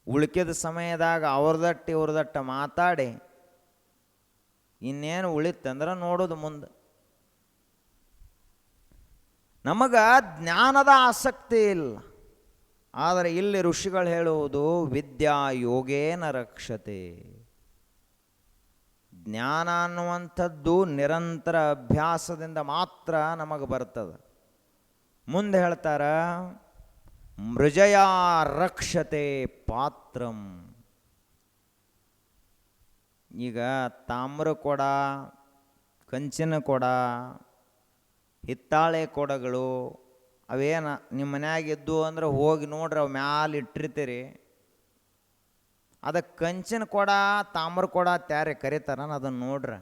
ಉಳ್ಕಿದ ಸಮಯದಾಗ ಅವ್ರದಟ್ಟು ಇವ್ರದಟ್ಟು ಮಾತಾಡಿ ಇನ್ನೇನು ಉಳಿತಂದ್ರೆ ನೋಡೋದು ಮುಂದೆ. ನಮಗೆ ಜ್ಞಾನದ ಆಸಕ್ತಿ ಇಲ್ಲ. ಆದರೆ ಇಲ್ಲಿ ಋಷಿಗಳು ಹೇಳುವುದು ವಿದ್ಯಾ ಯೋಗೇನ ರಕ್ಷತೆ. ಜ್ಞಾನ ಅನ್ನುವಂಥದ್ದು ನಿರಂತರ ಅಭ್ಯಾಸದಿಂದ ಮಾತ್ರ ನಮಗೆ ಬರ್ತದೆ. ಮುಂದೆ ಹೇಳ್ತಾರ, ಮೃಜಯ ರಕ್ಷತೆ ಪಾತ್ರಂ. ಈಗ ತಾಮ್ರ ಕೊಡ, ಕಂಚಿನ ಕೊಡ, ಹಿತ್ತಾಳೆ ಕೊಡಗಳು ಅವೇನು ನಿಮ್ಮ ಮನ್ಯಾಗಿದ್ದು ಅಂದ್ರೆ ಹೋಗಿ ನೋಡ್ರಿ, ಅವು ಮ್ಯಾಲೆ ಇಟ್ಟಿರ್ತೀರಿ. ಅದಕ್ಕೆ ಕಂಚಿನ ಕೊಡ ತಾಮ್ರ ಕೊಡ ತ್ಯಾರೆ ಕರೀತಾರ, ಅದನ್ನು ನೋಡ್ರಿ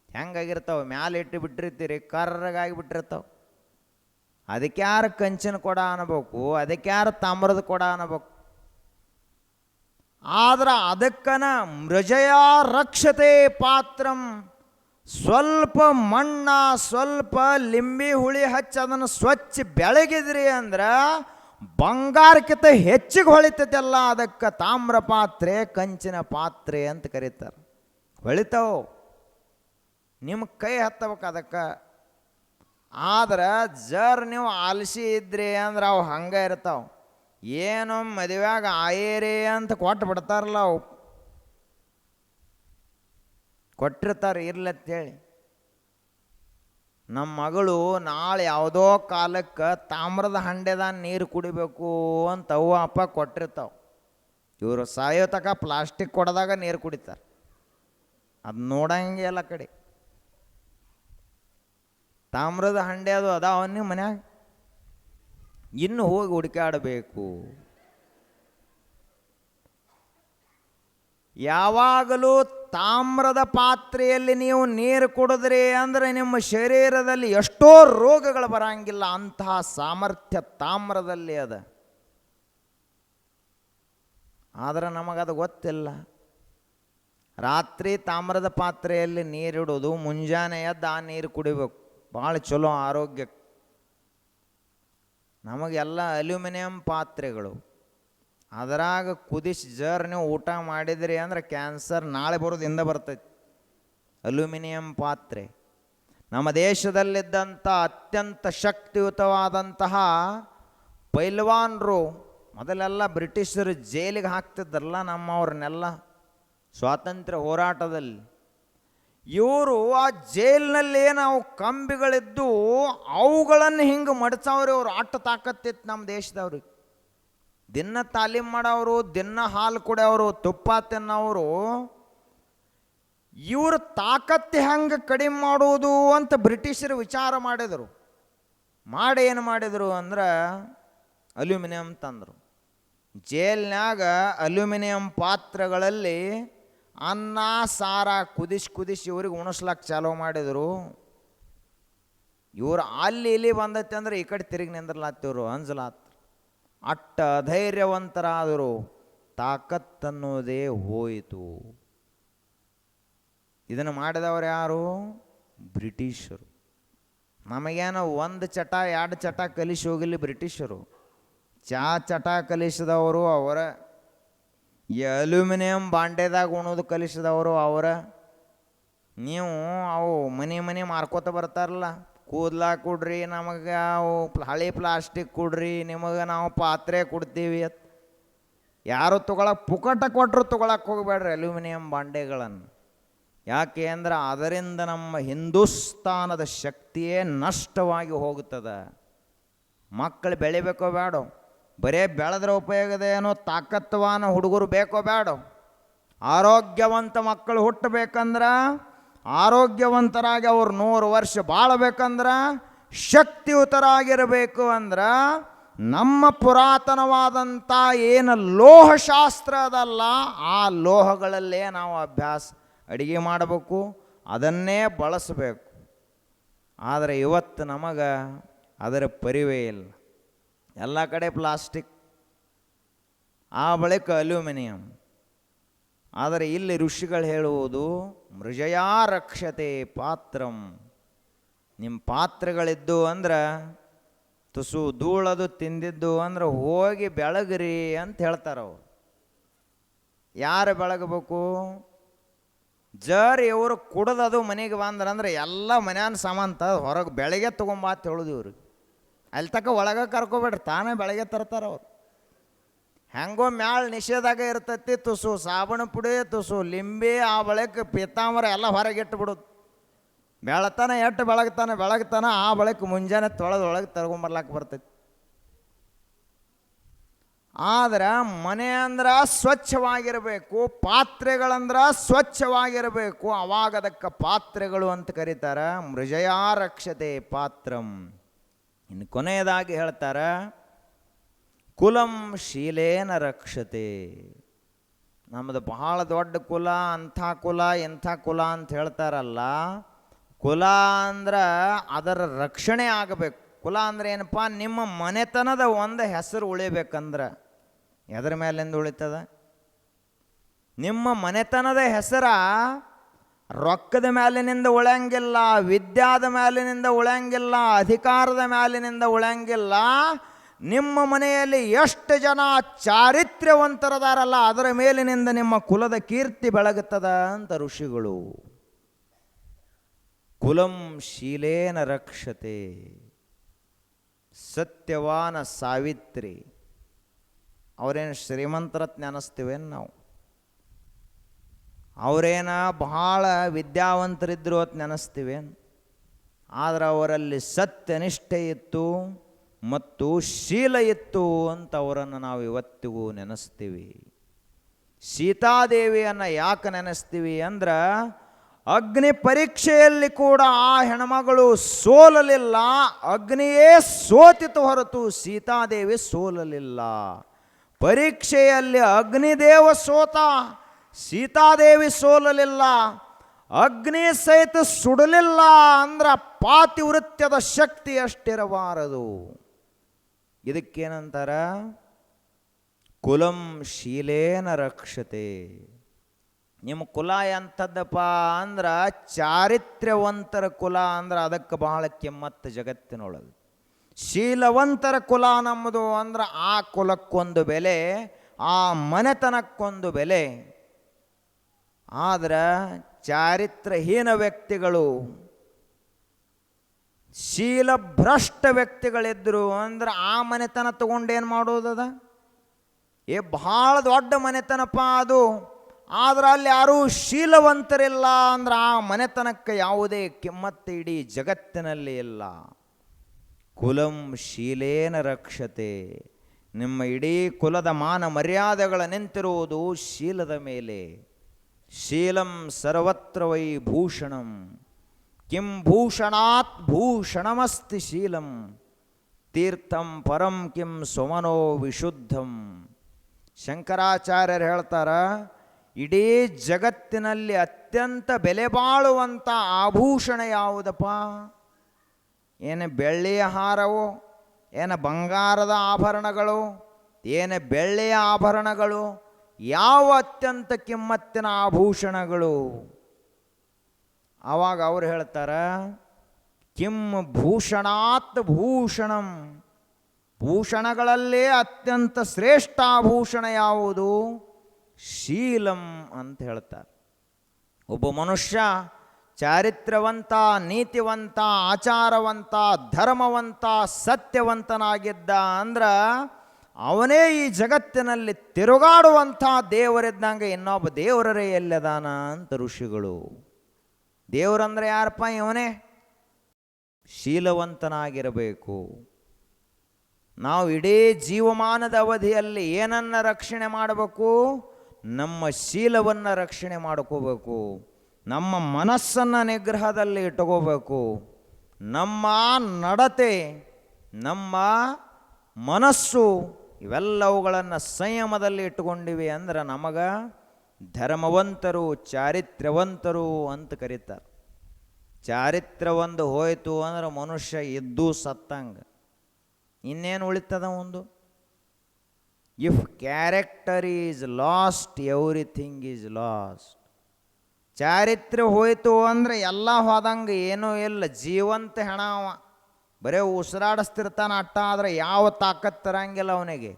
ಹೆಂಗಾಗಿರ್ತಾವೆ. ಮ್ಯಾಲೆ ಇಟ್ಟು ಬಿಟ್ಟಿರ್ತೀರಿ, ಕರ್ರಗಾಗಿ ಬಿಟ್ಟಿರ್ತಾವೆ. ಅದಕ್ಕೆ ಯಾರು ಕಂಚಿನ ಕೊಡ ಅನ್ನಬೇಕು, ಅದಕ್ಕೆ ಯಾರು ತಾಮ್ರದ ಕೊಡ ಅನ್ನಬೇಕು. ಆದ್ರೆ ಅದಕ್ಕನ ಮೃಜಯ ರಕ್ಷತೆ ಪಾತ್ರಂ, ಸ್ವಲ್ಪ ಮಣ್ಣ ಸ್ವಲ್ಪ ಲಿಂಬಿ ಹುಳಿ ಹಚ್ಚಿ ಅದನ್ನು ಸ್ವಚ್ಛ ಬೆಳಗಿದ್ರಿ ಅಂದ್ರೆ ಬಂಗಾರಕ್ಕಿಂತ ಹೆಚ್ಚಿಗೆ ಹೊಳಿತೈತಲ್ಲ, ಅದಕ್ಕೆ ತಾಮ್ರ ಪಾತ್ರೆ ಕಂಚಿನ ಪಾತ್ರೆ ಅಂತ ಕರೀತಾರೆ. ಹೊಳಿತಾವು, ನಿಮ್ಮ ಕೈ ಹತ್ತಬೇಕು ಅದಕ್ಕೆ. ಆದ್ರೆ ಜರ್ ನೀವು ಆಲಸಿ ಇದ್ರಿ ಅಂದ್ರೆ ಅವು ಹಂಗೆ ಇರ್ತಾವೆ. ಏನು ಮದುವೆಯಾಗ ಆಯೇರಿ ಅಂತ ಕೊಟ್ಟು ಬಿಡ್ತಾರಲ್ಲ, ಅವು ಕೊಟ್ಟಿರ್ತಾರೆ ಇರ್ಲತ್ತೇಳಿ. ನಮ್ಮ ಮಗಳು ನಾಳೆ ಯಾವುದೋ ಕಾಲಕ್ಕೆ ತಾಮ್ರದ ಹಂಡೆದ ನೀರು ಕುಡಿಬೇಕು ಅಂತ ಅವ್ವ ಅಪ್ಪ ಕೊಟ್ಟಿರ್ತಾವೆ. ಇವರು ಸಾಯೋ ತಕ ಪ್ಲಾಸ್ಟಿಕ್ ಕೊಡದಾಗ ನೀರು ಕುಡಿತಾರೆ. ಅದು ನೋಡಂಗೆ ಎಲ್ಲ ಕಡೆ ತಾಮ್ರದ ಹಂಡೆ ಅದು ಅದಾವ ನೀವು ಮನ್ಯಾಗ. ಇನ್ನು ಹೋಗಿ ಹುಡುಕಾಡಬೇಕು. ಯಾವಾಗಲೂ ತಾಮ್ರದ ಪಾತ್ರೆಯಲ್ಲಿ ನೀವು ನೀರು ಕುಡಿದ್ರಿ ಅಂದರೆ ನಿಮ್ಮ ಶರೀರದಲ್ಲಿ ಎಷ್ಟೋ ರೋಗಗಳು ಬರಂಗಿಲ್ಲ. ಅಂತಹ ಸಾಮರ್ಥ್ಯ ತಾಮ್ರದಲ್ಲಿ ಅದ. ಆದರೆ ನಮಗದು ಗೊತ್ತಿಲ್ಲ. ರಾತ್ರಿ ತಾಮ್ರದ ಪಾತ್ರೆಯಲ್ಲಿ ನೀರಿಡೋದು, ಮುಂಜಾನೆ ಎದ್ದು ಆ ನೀರು ಕುಡಿಬೇಕು, ಭಾಳ ಚಲೋ ಆರೋಗ್ಯಕ್ಕೆ. ನಮಗೆಲ್ಲ ಅಲ್ಯೂಮಿನಿಯಂ ಪಾತ್ರೆಗಳು, ಅದರಾಗ ಕುದಿಸಿ ಜರ್ ನೀವು ಊಟ ಮಾಡಿದ್ರಿ ಅಂದ್ರೆ ಕ್ಯಾನ್ಸರ್ ನಾಳೆ ಬರೋದಿಂದ ಬರ್ತೈತಿ. ಅಲ್ಯೂಮಿನಿಯಂ ಪಾತ್ರೆ. ನಮ್ಮ ದೇಶದಲ್ಲಿದ್ದಂಥ ಅತ್ಯಂತ ಶಕ್ತಿಯುತವಾದಂತಹ ಪೈಲ್ವಾನರು, ಮೊದಲೆಲ್ಲ ಬ್ರಿಟಿಷರು ಜೈಲಿಗೆ ಹಾಕ್ತಿದ್ರಲ್ಲ ನಮ್ಮವ್ರನ್ನೆಲ್ಲ ಸ್ವಾತಂತ್ರ್ಯ ಹೋರಾಟದಲ್ಲಿ. ಇವರು ಆ ಜೈಲಿನಲ್ಲಿ ನಾವು ಕಂಬಿಗಳಿದ್ದು ಅವುಗಳನ್ನು ಹಿಂಗೆ ಮಡ್ಸವ್ರಿ. ಅವರು ಆಟ ತಾಕತ್ತಿತ್ತು ನಮ್ಮ ದೇಶದವ್ರಿಗೆ. ದಿನ ತಾಲೀಮ್ ಮಾಡೋರು, ದಿನ ಹಾಲು ಕುಡಿಯೋರು, ತುಪ್ಪ ತಿನ್ನೋರು. ಇವ್ರ ತಾಕತ್ತು ಹೆಂಗೆ ಕಡಿಮೆ ಮಾಡುವುದು ಅಂತ ಬ್ರಿಟಿಷರು ವಿಚಾರ ಮಾಡಿದರು. ಮಾಡಿ ಏನು ಮಾಡಿದರು ಅಂದ್ರೆ ಅಲ್ಯೂಮಿನಿಯಂ ತಂದರು. ಜೈಲ್ನಾಗ ಅಲ್ಯೂಮಿನಿಯಂ ಪಾತ್ರೆಗಳಲ್ಲಿ ಅನ್ನ ಸಾರ ಕುದಿಸಿ ಇವ್ರಿಗೆ ಉಣಿಸ್ಲಾಕ ಚಾಲೂ ಮಾಡಿದರು. ಇವ್ರು ಅಲ್ಲಿ ಇಲ್ಲಿ ಬಂದೈತೆ ಅಂದ್ರೆ ಈ ಕಡೆ ತಿರುಗಿ ನಿಂದ್ರಲಾತ್ತಿವ್ರು, ಅಂಜಲಾತ್. ಅಟ್ಟ ಧೈರ್ಯವಂತರಾದರು. ತಾಕತ್ತನ್ನೋದೇ ಹೋಯಿತು. ಇದನ್ನು ಮಾಡಿದವರು ಯಾರು? ಬ್ರಿಟಿಷರು. ನಮಗೇನೋ ಒಂದು ಚಟ ಎರಡು ಚಟ ಕಲಿಸಿ ಹೋಗಿಲ್ಲ ಬ್ರಿಟಿಷರು. ಚಟ ಕಲಿಸಿದವರು ಅವರ, ಈ ಅಲ್ಯೂಮಿನಿಯಂ ಬಾಂಡೆದಾಗ ಉಣೋದು ಕಲಿಸಿದವರು ಅವರ. ನೀವು ಅವು ಮನೆ ಮಾರ್ಕೋತ ಬರ್ತಾರಲ್ಲ, ಕೂದಲ ಕೊಡ್ರಿ ನಮಗೆ, ಅವು ಹಳೆ ಪ್ಲಾಸ್ಟಿಕ್ ಕೊಡ್ರಿ, ನಿಮಗೆ ನಾವು ಪಾತ್ರೆ ಕೊಡ್ತೀವಿ ಅಂತ. ಯಾರು ತೊಗೊಳಕ್ಕೆ ಪುಕಟ ಕೊಟ್ಟರು ತೊಗೊಳಕ್ಕೆ ಹೋಗಬೇಡ್ರಿ ಅಲ್ಯೂಮಿನಿಯಂ ಬಾಂಡೆಗಳನ್ನು. ಯಾಕೆ ಅಂದ್ರೆ ಅದರಿಂದ ನಮ್ಮ ಹಿಂದೂಸ್ತಾನದ ಶಕ್ತಿಯೇ ನಷ್ಟವಾಗಿ ಹೋಗುತ್ತದೆ. ಮಕ್ಕಳು ಬೆಳಿಬೇಕೋ ಬೇಡ, ಬರೇ ಬೆಳೆದ್ರೆ ಉಪಯೋಗದ ಏನೋ, ತಾಕತ್ವಾನ ಹುಡುಗರು ಬೇಕೋ ಬೇಡ. ಆರೋಗ್ಯವಂತ ಮಕ್ಕಳು ಹುಟ್ಟಬೇಕಂದ್ರೆ, ಆರೋಗ್ಯವಂತರಾಗಿ ಅವ್ರು 100 ವರ್ಷ ಬಾಳಬೇಕಂದ್ರೆ, ಶಕ್ತಿಯುತರಾಗಿರಬೇಕು ಅಂದ್ರೆ ನಮ್ಮ ಪುರಾತನವಾದಂಥ ಏನು ಲೋಹಶಾಸ್ತ್ರ ಅದಲ್ಲ, ಆ ಲೋಹಗಳಲ್ಲೇ ನಾವು ಅಡಿಗೆ ಮಾಡಬೇಕು, ಅದನ್ನೇ ಬಳಸಬೇಕು. ಆದರೆ ಇವತ್ತು ನಮಗೆ ಅದರ ಪರಿವೇ ಇಲ್ಲ. ಎಲ್ಲ ಕಡೆ ಪ್ಲಾಸ್ಟಿಕ್, ಆ ಬಳಿಕ ಅಲ್ಯೂಮಿನಿಯಂ. ಆದರೆ ಇಲ್ಲಿ ಋಷಿಗಳು ಹೇಳುವುದು ಮೃಜಯಾ ರಕ್ಷತೆ ಪಾತ್ರಂ. ನಿಮ್ಮ ಪಾತ್ರೆಗಳಿದ್ದು ಅಂದ್ರೆ, ತುಸು ಧೂಳದು ತಿಂದಿದ್ದು ಅಂದ್ರೆ ಹೋಗಿ ಬೆಳಗ್ರಿ ಅಂತ ಹೇಳ್ತಾರೆ ಅವರು. ಯಾರು ಬೆಳಗಬೇಕು? ಜರ್ ಇವರು ಕುಡ್ದದು ಮನೆಗೆ ಬಂದ್ರಂದ್ರೆ ಎಲ್ಲ ಮನ್ಯಾನ ಸಾಮಾನು ಹೊರಗೆ ಬೆಳಗ್ಗೆ ತೊಗೊಂಬ ಅಂತ ಹೇಳೋದು ಇವ್ರಿಗೆ. ಅಲ್ಲಿ ತಕ್ಕ ಒಳಗೆ ಕರ್ಕೊಬೇಡ್ರಿ, ತಾನೇ ಬೆಳಗ್ಗೆ ತರ್ತಾರೆ ಅವ್ರು. ಹೆಂಗೋ ಮ್ಯಾಳ ನಿಷೇಧಾಗ ಇರ್ತೈತಿ. ತುಸು ಸಾಬಣ ಪುಡಿ, ತುಸು ಲಿಂಬೆ, ಆ ಬಳಿಕ ಪೀತಾಂಬರ ಎಲ್ಲ ಹೊರಗೆ ಇಟ್ಬಿಡೋದು. ಬೆಳತಾನೆ ಎಟ್ಟು ಬೆಳಗ್ತಾನೆ ಆ ಬಳಿಕ ಮುಂಜಾನೆ ತೊಳೆದೊಳಗೆ ತರ್ಕೊಂಬರ್ಲಾಕ ಬರ್ತೈತಿ. ಆದ್ರೆ ಮನೆ ಅಂದ್ರೆ ಸ್ವಚ್ಛವಾಗಿರಬೇಕು, ಪಾತ್ರೆಗಳಂದ್ರೆ ಸ್ವಚ್ಛವಾಗಿರಬೇಕು. ಅವಾಗ ಅದಕ್ಕೆ ಪಾತ್ರೆಗಳು ಅಂತ ಕರೀತಾರೆ. ಮೃಜಯಾ ರಕ್ಷತೆ ಪಾತ್ರಂ. ಇನ್ನು ಕೊನೆಯದಾಗಿ ಹೇಳ್ತಾರೆ, ಕುಲಂ ಶೀಲೇನ ರಕ್ಷತೆ. ನಮ್ಮದು ಬಹಳ ದೊಡ್ಡ ಕುಲ, ಅಂಥ ಕುಲ ಇಂಥ ಕುಲ ಅಂತ ಹೇಳ್ತಾರಲ್ಲ. ಕುಲ ಅಂದ್ರೆ ಅದರ ರಕ್ಷಣೆ ಆಗಬೇಕು. ಕುಲ ಅಂದರೆ ಏನಪ್ಪ? ನಿಮ್ಮ ಮನೆತನದ ಒಂದು ಹೆಸರು ಉಳಿಬೇಕಂದ್ರೆ ಎದರ ಮೇಲಿಂದ ಉಳಿತದ? ನಿಮ್ಮ ಮನೆತನದ ಹೆಸರ ರೊಕ್ಕದ ಮೇಲಿನಿಂದ ಉಳಿಯಂಗಿಲ್ಲ, ವಿದ್ಯಾದ ಮೇಲಿನಿಂದ ಉಳಿಯಂಗಿಲ್ಲ, ಅಧಿಕಾರದ ಮೇಲಿನಿಂದ ಉಳಿಯಂಗಿಲ್ಲ. ನಿಮ್ಮ ಮನೆಯಲ್ಲಿ ಎಷ್ಟು ಜನ ಚಾರಿತ್ರ್ಯವಂತರದಾರಲ್ಲ ಅದರ ಮೇಲಿನಿಂದ ನಿಮ್ಮ ಕುಲದ ಕೀರ್ತಿ ಬೆಳಗುತ್ತದ ಅಂತ ಋಷಿಗಳು. ಕುಲಂ ಶೀಲೇನ ರಕ್ಷತೆ. ಸತ್ಯವಾನ ಸಾವಿತ್ರಿ ಅವರೇನು ಶ್ರೀಮಂತರ ನೆನೆಸ್ತೀವೇನು ನಾವು? ಅವರೇನ ಬಹಳ ವಿದ್ಯಾವಂತರಿದ್ರು ಅಂತ ನೆನೆಸ್ತೀವೇನು? ಆದರೆ ಅವರಲ್ಲಿ ಸತ್ಯನಿಷ್ಠೆ ಇತ್ತು ಮತ್ತು ಶೀಲ ಇತ್ತು ಅಂತ ಅವರನ್ನು ನಾವು ಇವತ್ತಿಗೂ ನೆನೆಸ್ತೀವಿ. ಸೀತಾದೇವಿಯನ್ನು ಯಾಕೆ ನೆನೆಸ್ತೀವಿ ಅಂದ್ರೆ ಅಗ್ನಿ ಪರೀಕ್ಷೆಯಲ್ಲಿ ಕೂಡ ಆ ಹೆಣ್ಮಗಳು ಸೋಲಲಿಲ್ಲ, ಅಗ್ನಿಯೇ ಸೋತಿತು ಹೊರತು ಸೀತಾದೇವಿ ಸೋಲಲಿಲ್ಲ. ಪರೀಕ್ಷೆಯಲ್ಲಿ ಅಗ್ನಿದೇವ ಸೋತ, ಸೀತಾದೇವಿ ಸೋಲಲಿಲ್ಲ. ಅಗ್ನಿ ಸಹಿತ ಸುಡಲಿಲ್ಲ ಅಂದ್ರೆ ಪಾತಿವೃತ್ಯದ ಶಕ್ತಿ ಅಷ್ಟಿರಬಾರದು. ಇದಕ್ಕೇನಂತಾರ? ಕುಲಂ ಶೀಲೇನ ರಕ್ಷತೆ. ನಿಮ್ಮ ಕುಲ ಎಂಥದ್ದಪ್ಪ ಅಂದ್ರೆ ಚಾರಿತ್ರ್ಯವಂತರ ಕುಲ ಅಂದ್ರೆ ಅದಕ್ಕೆ ಬಹಳ ಕೆಮ್ಮತ್ತು ಜಗತ್ತಿನೊಳಗೆ. ಶೀಲವಂತರ ಕುಲ ನಮ್ಮದು ಅಂದ್ರೆ ಆ ಕುಲಕ್ಕೊಂದು ಬೆಲೆ, ಆ ಮನೆತನಕ್ಕೊಂದು ಬೆಲೆ. ಆದ್ರೆ ಚಾರಿತ್ರ್ಯಹೀನ ವ್ಯಕ್ತಿಗಳು, ಶೀಲಭ್ರಷ್ಟ ವ್ಯಕ್ತಿಗಳಿದ್ರು ಅಂದ್ರೆ ಆ ಮನೆತನ ತಗೊಂಡೇನು ಮಾಡೋದದ? ಭಾಳ ದೊಡ್ಡ ಮನೆತನಪ್ಪ ಅದು, ಆದ್ರೆ ಅಲ್ಲಿ ಯಾರೂ ಶೀಲವಂತರಿಲ್ಲ ಅಂದ್ರೆ ಆ ಮನೆತನಕ್ಕೆ ಯಾವುದೇ ಕಿಮ್ಮತ್ತು ಇಡೀ ಜಗತ್ತಿನಲ್ಲಿ ಇಲ್ಲ. ಕುಲಂ ಶೀಲೇನ ರಕ್ಷತೆ. ನಿಮ್ಮ ಇಡೀ ಕುಲದ ಮಾನ ಮರ್ಯಾದೆಗಳ ನಿಂತಿರುವುದು ಶೀಲದ ಮೇಲೆ. ಶೀಲಂ ಸರ್ವತ್ರ ವೈ ಭೂಷಣಂ, ಕಿಂ ಭೂಷಣಾತ್ ಭೂಷಣಮಸ್ತಿ ಶೀಲಂ, ತೀರ್ಥಂ ಪರಂ ಕಿಂ ಸ್ವಮನೋ ವಿಶುದ್ಧಂ. ಶಂಕರಾಚಾರ್ಯರು ಹೇಳ್ತಾರ, ಇಡೀ ಜಗತ್ತಿನಲ್ಲಿ ಅತ್ಯಂತ ಬೆಲೆ ಬಾಳುವಂಥ ಆಭೂಷಣ ಯಾವುದಪ್ಪ? ಏನು ಬೆಳ್ಳಿಯ ಹಾರವು, ಏನು ಬಂಗಾರದ ಆಭರಣಗಳು, ಏನು ಬೆಳ್ಳಿಯ ಆಭರಣಗಳು, ಯಾವ ಅತ್ಯಂತ ಕಿಮ್ಮತ್ತಿನ ಆಭೂಷಣಗಳು? ಆವಾಗ ಅವ್ರು ಹೇಳ್ತಾರ, ಕಿಂ ಭೂಷಣಾತ್ ಭೂಷಣಂ. ಭೂಷಣಗಳಲ್ಲೇ ಅತ್ಯಂತ ಶ್ರೇಷ್ಠ ಆಭೂಷಣ ಯಾವುದು? ಶೀಲಂ ಅಂತ ಹೇಳ್ತಾರೆ. ಒಬ್ಬ ಮನುಷ್ಯ ಚಾರಿತ್ರ್ಯವಂತ, ನೀತಿವಂತ, ಆಚಾರವಂತ, ಧರ್ಮವಂತ, ಸತ್ಯವಂತನಾಗಿದ್ದ ಅಂದ್ರೆ ಅವನೇ ಈ ಜಗತ್ತಿನಲ್ಲಿ ತಿರುಗಾಡುವಂಥ ದೇವರಿದ್ದಂಗೆ ಇನ್ನೊಬ್ಬ ದೇವರೇ ಎಲ್ಲದಾನ ಅಂತ ಋಷಿಗಳು. ದೇವರಂದ್ರೆ ಯಾರಪ್ಪ? ಇವನೇ. ಶೀಲವಂತನಾಗಿರಬೇಕು. ನಾವು ಇಡೀ ಜೀವಮಾನದ ಅವಧಿಯಲ್ಲಿ ಏನನ್ನ ರಕ್ಷಣೆ ಮಾಡಬೇಕು? ನಮ್ಮ ಶೀಲವನ್ನು ರಕ್ಷಣೆ ಮಾಡ್ಕೋಬೇಕು. ನಮ್ಮ ಮನಸ್ಸನ್ನು ನಿಗ್ರಹದಲ್ಲಿ ಇಟ್ಕೋಬೇಕು. ನಮ್ಮ ನಡತೆ, ನಮ್ಮ ಮನಸ್ಸು ಇವೆಲ್ಲವುಗಳನ್ನು ಸಂಯಮದಲ್ಲಿ ಇಟ್ಟುಕೊಂಡಿವಿ ಅಂದ್ರೆ ನಮಗೆ ಧರ್ಮವಂತರು, ಚಾರಿತ್ರ್ಯವಂತರು ಅಂತ ಕರೀತಾರೆ. ಚಾರಿತ್ರ್ಯ ಒಂದು ಹೋಯಿತು ಅಂದ್ರೆ ಮನುಷ್ಯ ಇದ್ದೂ ಸತ್ತಂಗೆ. ಇನ್ನೇನು ಉಳಿತದ ಒಂದು? If character is lost everything is lost. ಚಾರಿತ್ರ್ಯ ಹೋಯಿತು ಅಂದರೆ ಎಲ್ಲ ಹೋದಂಗೆ ಏನೂ ಇಲ್ಲ. ಜೀವಂತ ಹೆಣ ಅವ, ಬರೇ ಉಸಿರಾಡಿಸ್ತಿರ್ತಾನೆ ಅಟ್ಟ, ಆದರೆ ಯಾವ ತಾಕತ್ತು ತರಂಗಿಲ್ಲ ಅವನಿಗೆ.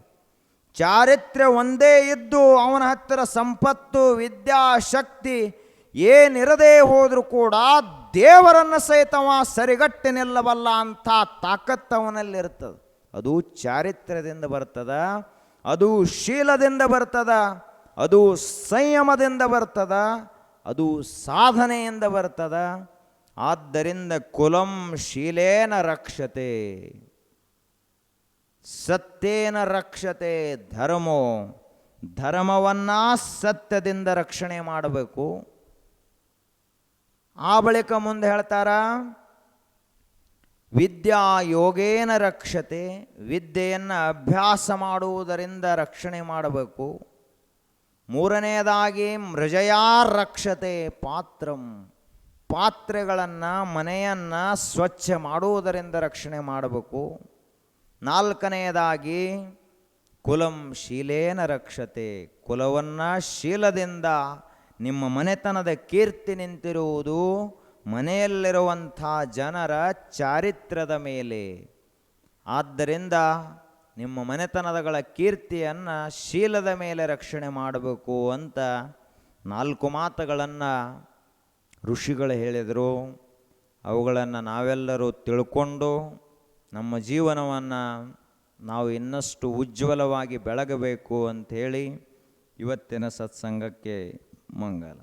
ಚಾರಿತ್ರ್ಯ ಒಂದೇ ಇದ್ದು ಅವನ ಹತ್ತಿರ ಸಂಪತ್ತು, ವಿದ್ಯಾ, ಶಕ್ತಿ ಏನಿರದೇ ಹೋದರೂ ಕೂಡ ದೇವರನ್ನು ಸಹಿತವ ಸರಿಗಟ್ಟಿ ನಿಲ್ಲಬಲ್ಲ ಅಂಥ ತಾಕತ್ತು ಅವನಲ್ಲಿರ್ತದೆ. ಅದು ಚಾರಿತ್ರ್ಯದಿಂದ ಬರ್ತದ, ಅದು ಶೀಲದಿಂದ ಬರ್ತದ, ಅದು ಸಂಯಮದಿಂದ ಬರ್ತದ, ಅದು ಸಾಧನೆಯಿಂದ ಬರ್ತದ. ಆದ್ದರಿಂದ ಕುಲಂ ಶೀಲೇನ ರಕ್ಷತೆ, ಸತ್ಯೇನ ರಕ್ಷತೆ ಧರ್ಮೋ. ಧರ್ಮವನ್ನು ಸತ್ಯದಿಂದ ರಕ್ಷಣೆ ಮಾಡಬೇಕು. ಆ ಬಳಿಕ ಮುಂದೆ ಹೇಳ್ತಾರ, ವಿದ್ಯಾ ಯೋಗೇನ ರಕ್ಷತೆ. ವಿದ್ಯೆಯನ್ನು ಅಭ್ಯಾಸ ಮಾಡುವುದರಿಂದ ರಕ್ಷಣೆ ಮಾಡಬೇಕು. ಮೂರನೆಯದಾಗಿ ಮೃಜಯಾ ರಕ್ಷತೆ ಪಾತ್ರಂ. ಪಾತ್ರೆಗಳನ್ನು ಮನೆಯನ್ನು ಸ್ವಚ್ಛ ಮಾಡುವುದರಿಂದ ರಕ್ಷಣೆ ಮಾಡಬೇಕು. ನಾಲ್ಕನೆಯದಾಗಿ ಕುಲಂ ಶೀಲೇನ ರಕ್ಷತೆ, ಕುಲವನ್ನು ಶೀಲದಿಂದ, ನಿಮ್ಮ ಮನೆತನದ ಕೀರ್ತಿ ನಿಂತಿರುವುದು ಮನೆಯಲ್ಲಿರುವಂಥ ಜನರ ಚಾರಿತ್ರ್ಯದ ಮೇಲೆ. ಆದ್ದರಿಂದ ನಿಮ್ಮ ಮನೆತನದಗಳ ಕೀರ್ತಿಯನ್ನು ಶೀಲದ ಮೇಲೆ ರಕ್ಷಣೆ ಮಾಡಬೇಕು ಅಂತ 4 ಮಾತುಗಳನ್ನು ಋಷಿಗಳು ಹೇಳಿದರು. ಅವುಗಳನ್ನು ನಾವೆಲ್ಲರೂ ತಿಳ್ಕೊಂಡು ನಮ್ಮ ಜೀವನವನ್ನು ನಾವು ಇನ್ನಷ್ಟು ಉಜ್ವಲವಾಗಿ ಬೆಳಗಬೇಕು ಅಂಥೇಳಿ ಇವತ್ತಿನ ಸತ್ಸಂಗಕ್ಕೆ ಮಂಗಲ.